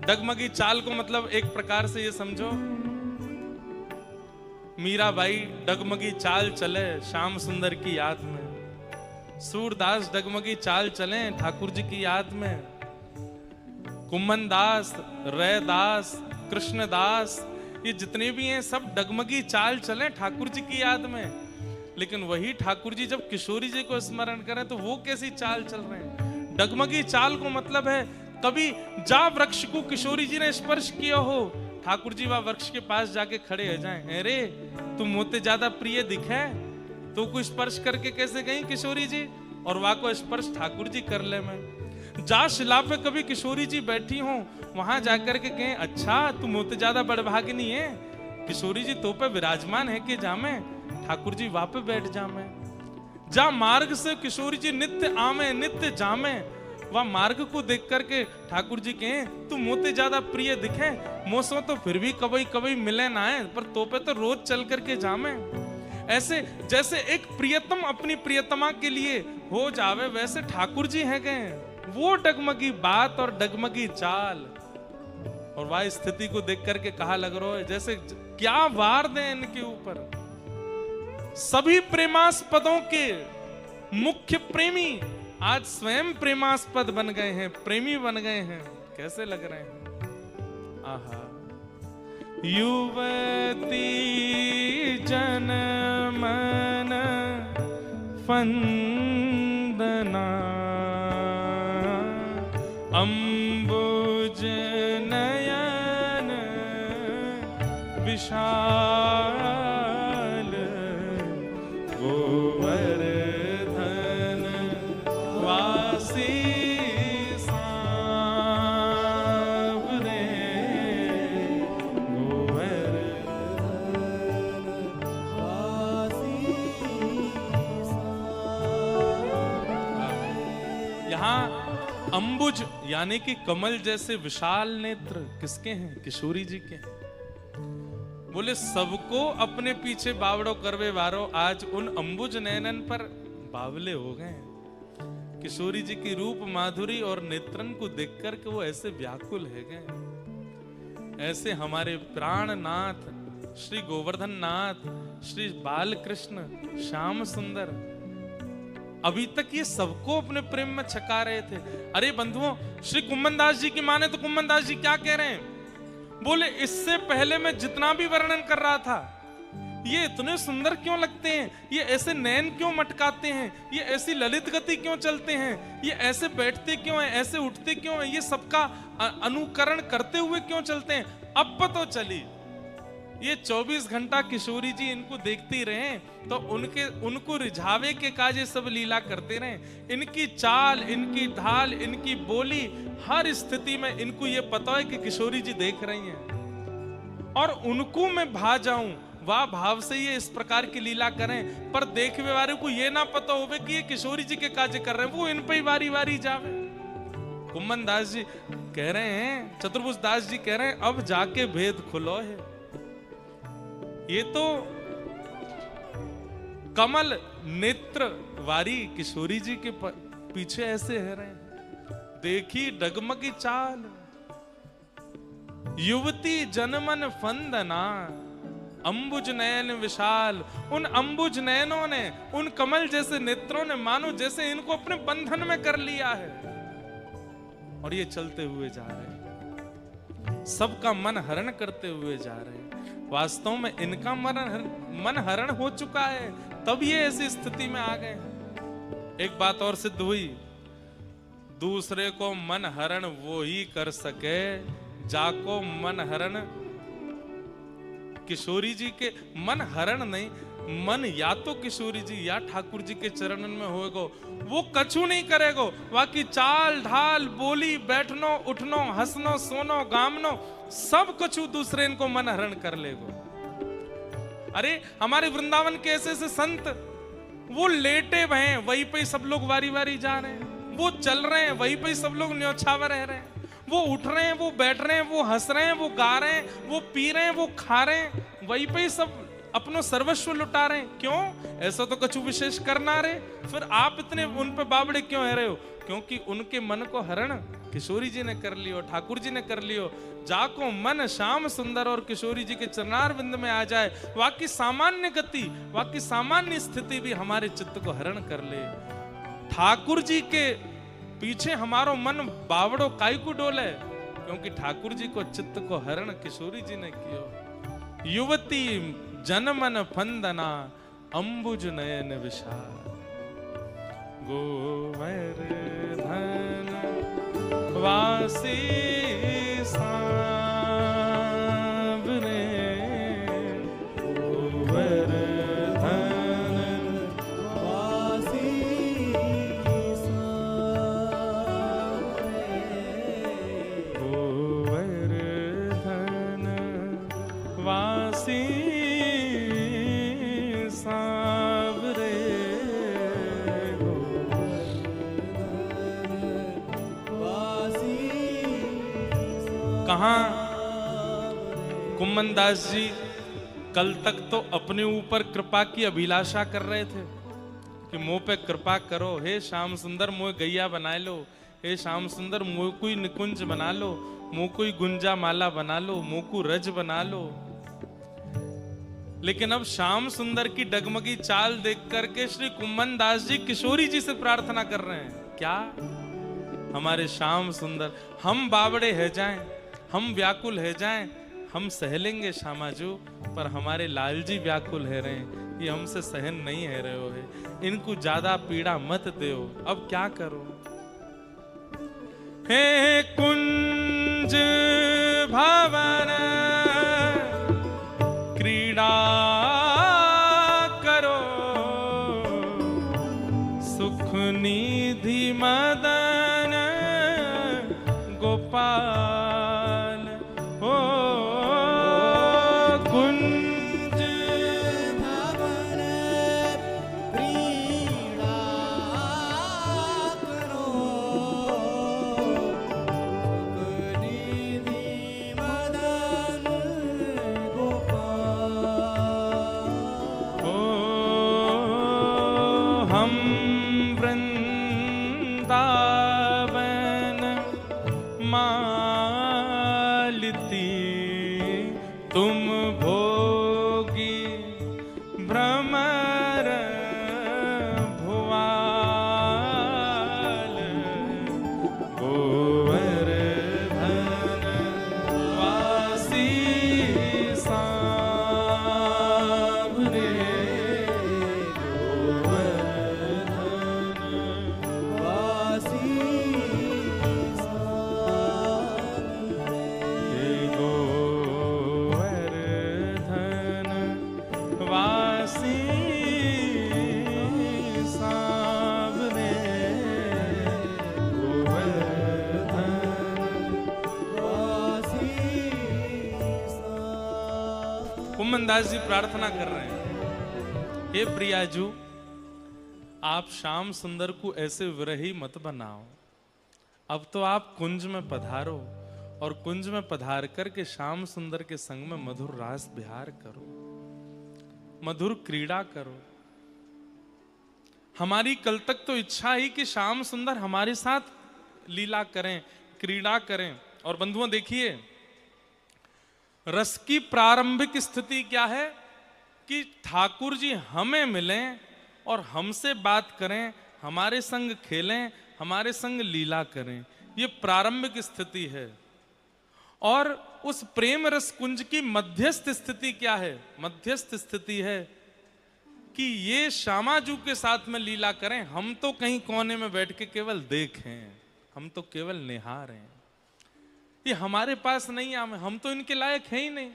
डगमगी चाल को मतलब एक प्रकार से ये समझो, मीराबाई डगमगी चाल चले श्याम सुंदर की याद में, सूरदास डगमगी चाल चले ठाकुर जी की याद में, कुम्मन दास, रैदास, कृष्णदास, ये जितने भी हैं सब डगमगी चाल चले ठाकुर जी की याद में। लेकिन वही ठाकुर जी जब किशोरी जी को स्मरण करें तो वो कैसी चाल चल रहे हैं? डगमगी चाल को मतलब है कभी जा वृक्ष को किशोरी जी ने स्पर्श किया हो, ठाकुर जी वह वृक्ष के पास जाके खड़े हो जाएं, अरे तुम मोते ज्यादा प्रिय दिखे, तो को स्पर्श करके कैसे गई किशोरी जी, और वह को स्पर्श ठाकुर जी कर ले। मैं जा शिला पे कभी किशोरी जी बैठी हो, वहां जाकर के कहें अच्छा तू मोते ज्यादा बड़भागिनी है, किशोरी जी तो पे विराजमान है कि जामे, ठाकुर जी वहां पे बैठ जामे। जा मार्ग से किशोरी जी नित्य आमे नित्य जामे, वह मार्ग को देख करके ठाकुर जी कहें तू मोते ज्यादा प्रिय दिखे, मोसो तो फिर भी कभी कभी मिले ना है, पर तो पे तो रोज चल करके जामे। ऐसे जैसे एक प्रियतम अपनी प्रियतमा के लिए हो जावे, वैसे ठाकुर जी है गए वो डगमगी बात और डगमगी चाल। और वह स्थिति को देख करके कहा लग रहा है जैसे क्या वार दें इनके ऊपर। सभी प्रेमास्पदों के मुख्य प्रेमी आज स्वयं प्रेमास्पद बन गए हैं, प्रेमी बन गए हैं। कैसे लग रहे हैं? आहा। युवती जन मन फंदना, अम्बुज नयन विशाल, गोवर्धन वासी सांवरे, गोवर्धन वासी यहाँ अंबुज यानी कि कमल जैसे विशाल नेत्र किसके हैं? किशोरी जी के। बोले सबको अपने पीछे बावड़ो करवे वारो, आज उन अंबुज नयनन पर बावले हो गए। किशोरी जी की रूप माधुरी और नेत्रन को देखकर के वो ऐसे व्याकुल है गए। ऐसे हमारे प्राणनाथ श्री गोवर्धन नाथ, श्री बालकृष्ण, श्याम सुंदर अभी तक ये सबको अपने प्रेम में छका रहे थे। अरे बंधुओं, श्री कुम्मन दास जी की माने तो कुम्मन दास जी क्या कह रहे हैं? बोले इससे पहले मैं जितना भी वर्णन कर रहा था, ये इतने सुंदर क्यों लगते हैं, ये ऐसे नैन क्यों मटकाते हैं, ये ऐसी ललित गति क्यों चलते हैं, ये ऐसे बैठते क्यों हैं, ऐसे उठते क्यों हैं, ये सबका अनुकरण करते हुए क्यों चलते हैं। अब पता चली ये 24 घंटा किशोरी जी इनको देखती रहे तो उनको रिझावे के काज ये सब लीला करते रहे। इनकी चाल, इनकी ढाल, इनकी बोली, हर स्थिति में इनको ये पता है कि किशोरी जी देख रही हैं और उनको मैं भा जाऊं, वाह भाव से ये इस प्रकार की लीला करें। पर देखने वाले को ये ना पता होवे कि ये किशोरी जी के काज कर रहे हैं, वो इन पे ही वारी वारी जावे। कुम्मन दास जी कह रहे हैं, चतुर्भुज दास जी कह रहे हैं, अब जाके भेद खुलो है। ये तो कमल नेत्र वारी किशोरी जी के पीछे ऐसे है रहे हैं। देखी डगमगी चाल, युवती जनमन फंदना, अंबुज नयन विशाल। उन अंबुज नयनों ने, उन कमल जैसे नेत्रों ने मानो जैसे इनको अपने बंधन में कर लिया है, और ये चलते हुए जा रहे हैं, सबका मन हरण करते हुए जा रहे हैं। वास्तव में इनका मन हरण हो चुका है, तब ये ऐसी स्थिति में आ गए हैं। एक बात और सिद्ध हुई, दूसरे को मन हरण वो ही कर सके जाको मन हरण, किशोरी जी के मन हरण नहीं, मन या तो किशोरी जी या ठाकुर जी के चरणन में होएगो, वो कछु नहीं करेगो। बाकी चाल ढाल बोली बैठनो उठनो हंसनो सोनो गामनो सब कछु दूसरे इनको मन हरण कर लेगो। अरे हमारे वृंदावन के ऐसे ऐसे संत, वो लेटे हुए हैं वहीं पे सब लोग वारी वारी जा रहे हैं, वो चल रहे हैं वहीं पे सब लोग न्योछावर रह रहे हैं, वो उठ रहे हैं, वो बैठ रहे हैं, वो हंस रहे हैं, वो गा रहे हैं, वो पी रहे हैं, वो खा रहे हैं, वहीं पे सब अपनो सर्वस्व लुटा रहे हैं। क्यों? ऐसा तो कछु विशेष करना रहे, फिर आप इतने उन पे बाबड़े क्यों है रहे हो? क्योंकि उनके मन को हरण किशोरी जी ने कर लियो, ठाकुर जी ने कर लियो। जाको मन श्याम सुंदर और किशोरी जी के चरणार बिंद में आ जाए, वाकी सामान्य गति, वाकी सामान्य स्थिति भी हमारे चित्त को हरण कर ले। ठाकुर जी के पीछे हमारो मन बावड़ो काई को डोले, क्योंकि ठाकुर जी को चित्त को हरण किशोरी जी ने कियो। युवती जनमन फंदना, अंबुज नयन विशाल, गोवर्धन वासी सांवरे, गोवर्धन वासी सांवरे, गोवर्धन वासी सांवरे, कहां कुम्मन दास जी कल तक तो अपने ऊपर कृपा की अभिलाषा कर रहे थे कि मुंह पे कृपा करो, हे श्याम सुंदर मुझे गैया बना लो, हे श्याम सुंदर मुझे कोई निकुंज बना लो, मुझे कोई गुंजा माला बना लो, मुझे को रज बना लो। लेकिन अब श्याम सुंदर की डगमगी चाल देख करके श्री कुम्मन दास जी किशोरी जी से प्रार्थना कर रहे हैं, क्या हमारे श्याम सुंदर, हम बावड़े है जाएं, हम व्याकुल है जाएं, हम सह लेंगे श्यामाजू, पर हमारे लाल जी व्याकुल है रहे, ये हमसे सहन नहीं है रहे हो है, इनको ज्यादा पीड़ा मत दो। अब क्या करो? हे कुंज भवन क्रीड़ा करो, सुख निधि मदन गोपाल, हो कुंज भवन क्रीड़ा करो, सुख निधि मदन गोपाल, हो हम वृंदावन मालती, तुम भोगी भ्रमर भुवाल, गोवर्धन वासी सांवरे, गोवर्धन वासी सांवरे, गोवर्धन वासी सांवरे, गोवर्धन वासी सांवरे। कुम्मन दास जी प्रार्थना कर रहे हैं, हे प्रियाजू, आप श्याम सुंदर को ऐसे विरही मत बनाओ, अब तो आप कुंज में पधारो और कुंज में पधार करके श्याम सुंदर के संग में मधुर रास विहार करो, मधुर क्रीड़ा करो। हमारी कल तक तो इच्छा ही कि श्याम सुंदर हमारे साथ लीला करें, क्रीड़ा करें। और बंधुओं देखिए, रस की प्रारंभिक स्थिति क्या है कि ठाकुर जी हमें मिलें और हमसे बात करें, हमारे संग खेलें, हमारे संग लीला करें। ये प्रारंभिक स्थिति है। और उस प्रेम रस कुंज की मध्यस्थ स्थिति क्या है? मध्यस्थ स्थिति है कि ये श्यामाजू के साथ में लीला करें, हम तो कहीं कोने में बैठ के केवल देखें, हम तो केवल निहारें। ये हमारे पास नहीं आवे, हम तो इनके लायक है ही नहीं।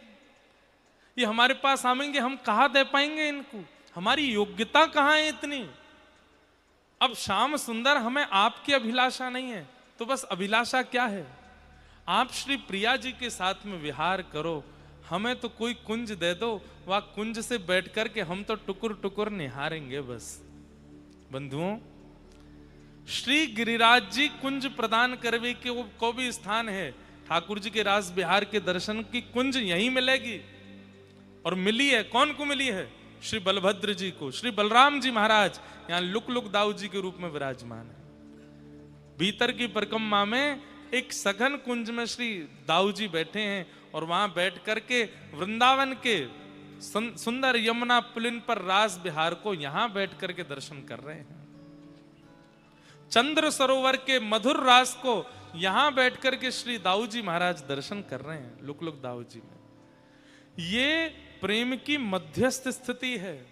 ये हमारे पास आवेंगे, हम कहाँ दे पाएंगे इनको? हमारी योग्यता कहाँ है इतनी? अब श्याम सुंदर हमें आपकी अभिलाषा नहीं है, तो बस अभिलाषा क्या है? आप श्री प्रिया जी के साथ में विहार करो, हमें तो कोई कुंज दे दो, वह कुंज से बैठ करके हम तो टुकुर टुकुर निहारेंगे बस। बंधुओं, श्री गिरिराज जी कुंज प्रदान करवे के वो को भी स्थान है। ठाकुर जी के रास बिहार के दर्शन की कुंज यहीं मिलेगी, और मिली है। कौन को मिली है? श्री बलभद्र जी को। श्री बलराम जी महाराज यहाँ लुक लुक दाऊ जी के रूप में विराजमान है। भीतर की परिक्रमा में एक सघन कुंज में श्री दाऊ जी बैठे हैं, और वहां बैठ करके वृंदावन के सुंदर यमुना पुलिन पर रास बिहार को यहां बैठ करके दर्शन कर रहे हैं। चंद्र सरोवर के मधुर रास को यहां बैठ करके श्री दाऊ जी महाराज दर्शन कर रहे हैं, लुक लुक दाऊ जी में। ये प्रेम की मध्यस्थ स्थिति है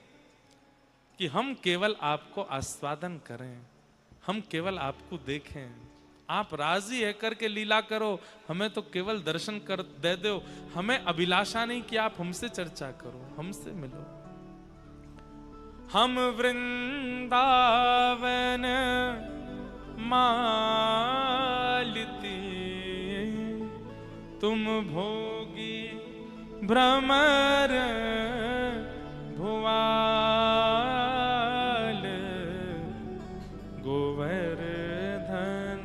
कि हम केवल आपको आस्वादन करें, हम केवल आपको देखें। आप राजी है करके लीला करो, हमें तो केवल दर्शन कर दे दो। हमें अभिलाषा नहीं कि आप हमसे चर्चा करो, हमसे मिलो। हम वृंदावन मालिती, तुम भोगी भ्रमर भुआल, गोवर्धन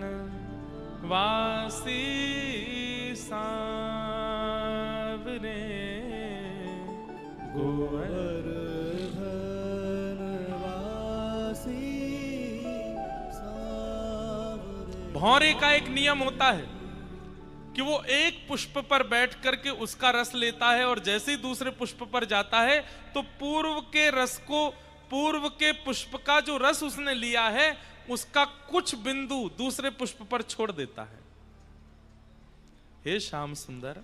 वासी सांवरे, गोवर्धन वासी सांवरे। भौरे का एक नियम होता है कि वो एक पुष्प पर बैठ करके उसका रस लेता है, और जैसे ही दूसरे पुष्प पर जाता है तो पूर्व के रस को, पूर्व के पुष्प का जो रस उसने लिया है उसका कुछ बिंदु दूसरे पुष्प पर छोड़ देता है। हे श्याम सुंदर,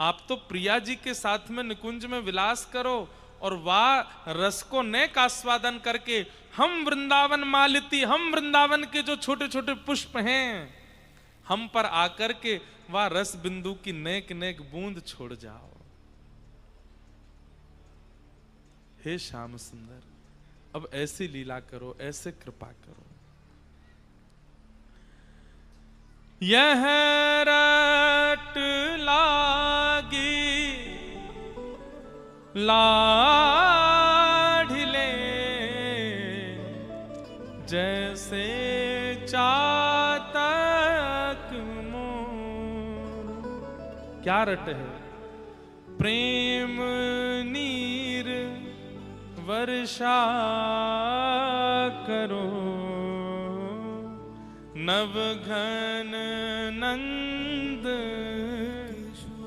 आप तो प्रिया जी के साथ में निकुंज में विलास करो, और वह रस को नेक आस्वादन करके हम वृंदावन मालिती, हम वृंदावन के जो छोटे छोटे पुष्प हैं, हम पर आकर के वह रस बिंदु की नेक नेक बूंद छोड़ जाओ। हे श्याम सुंदर, अब ऐसी लीला करो, ऐसे कृपा करो। यह रट लागी लाढ़िले, जैसे चातक मोर। क्या रट है? प्रेम नीर वर्षा करो, नव घन नंद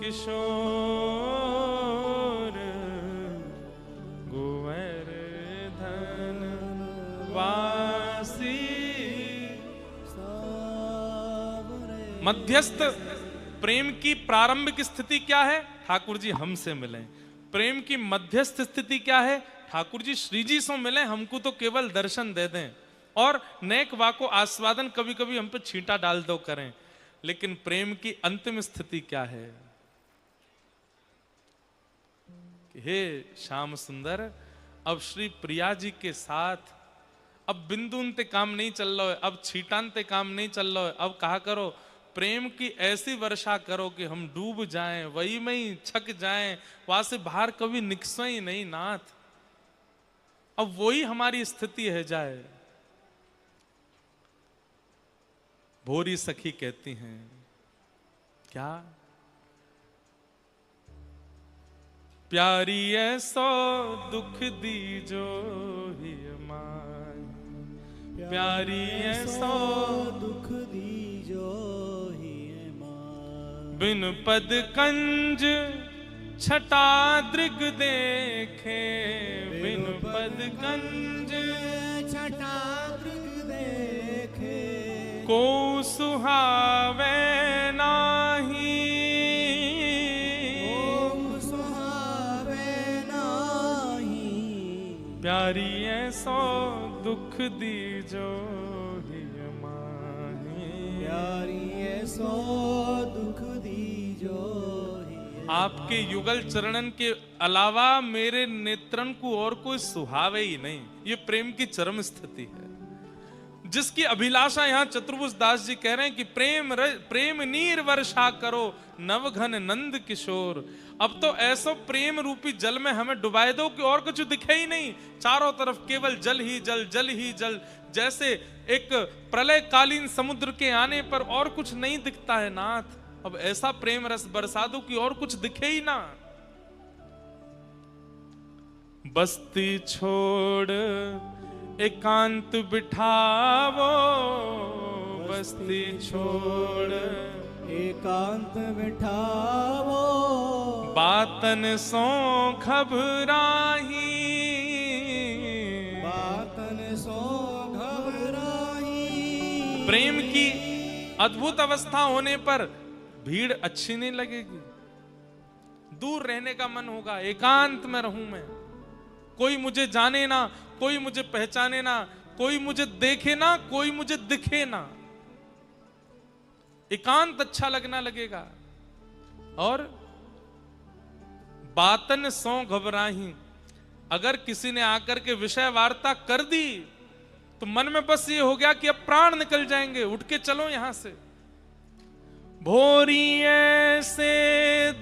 किशोर, गोवर्धन वासी सांवरे। मध्यस्थ प्रेम की प्रारंभिक स्थिति क्या है? ठाकुर जी हमसे मिलें। प्रेम की मध्यस्थ स्थिति क्या है? ठाकुर जी श्री जी से मिलें, हमको तो केवल दर्शन दे दें, और नेक वाको आस्वादन कभी कभी हम पे छींटा डाल दो करें। लेकिन प्रेम की अंतिम स्थिति क्या है? हे श्याम सुंदर, अब श्री प्रिया जी के साथ अब बिंदु अंते काम नहीं चल रहा है, अब छीटांते काम नहीं चल रहा है। अब कहा करो, प्रेम की ऐसी वर्षा करो कि हम डूब जाएं, वही में ही छक जाएं, वहां से बाहर कभी निकसे ही नहीं नाथ। अब वही हमारी स्थिति है जाए। भोरी सखी कहती हैं क्या? प्यारी ऐसो दुख दीजो ही माय, प्यारी ऐसो दुख दीजो ही माय। बिन पद कंज छटा दृग देखे, बिन पद कंज छटा दृग देखे, को सुहावे नाही, को सुहावे नाही। प्यारी ऐसो दुख दीजो ही माही, प्यारी ऐसो दुख दीजो ही। आपके युगल चरणन के अलावा मेरे नेत्रन को और कोई सुहावे ही नहीं। ये प्रेम की चरम स्थिति है, जिसकी अभिलाषा यहाँ चतुर्भुज दास जी कह रहे हैं कि प्रेम नीर वर्षा करो नवघन नंद किशोर। अब तो ऐसो प्रेम रूपी जल में हमें डुबाए दो कि और कुछ दिखे ही नहीं, चारों तरफ केवल जल ही जल, जल ही जल। जैसे एक प्रलय कालीन समुद्र के आने पर और कुछ नहीं दिखता है नाथ, अब ऐसा प्रेम रस बरसा दो कि और कुछ दिखे ही ना। बस्ती छोड़ एकांत बिठावो, बस्ती छोड़ एकांत बिठावो, बातन सो घबराही, बातन सो घबराही। प्रेम की अद्भुत अवस्था होने पर भीड़ अच्छी नहीं लगेगी, दूर रहने का मन होगा, एकांत में रहूं मैं, कोई मुझे जाने ना, कोई मुझे पहचाने ना, कोई मुझे देखे ना, कोई मुझे दिखे ना, एकांत अच्छा लगना लगेगा। और बातन सो घबराही, अगर किसी ने आकर के विषय वार्ता कर दी तो मन में बस ये हो गया कि अब प्राण निकल जाएंगे, उठ के चलो यहां से। भोरी ऐसे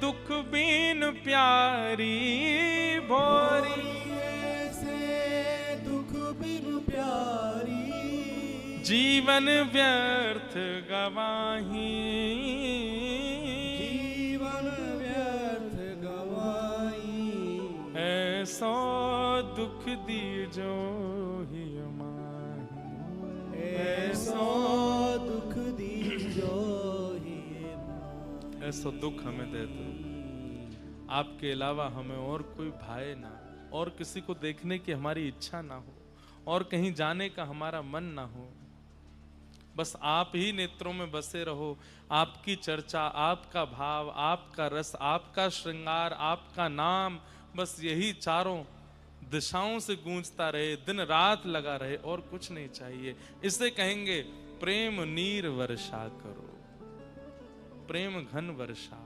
दुख बीन प्यारी, भोरी ऐसे दुख बिन प्यारी, जीवन व्यर्थ गवाही, जीवन व्यर्थ गवाई। ऐसो दुख दीजो ही माही, ऐसो दुख दीजो ही माही। ऐसो दुख हमें दे दो, आपके अलावा हमें और कोई भाए ना, और किसी को देखने की हमारी इच्छा ना हो, और कहीं जाने का हमारा मन ना हो। बस आप ही नेत्रों में बसे रहो, आपकी चर्चा, आपका भाव, आपका रस, आपका श्रृंगार, आपका नाम, बस यही चारों दिशाओं से गूंजता रहे, दिन रात लगा रहे, और कुछ नहीं चाहिए। इसे कहेंगे प्रेम नीर वर्षा करो, प्रेम घन वर्षा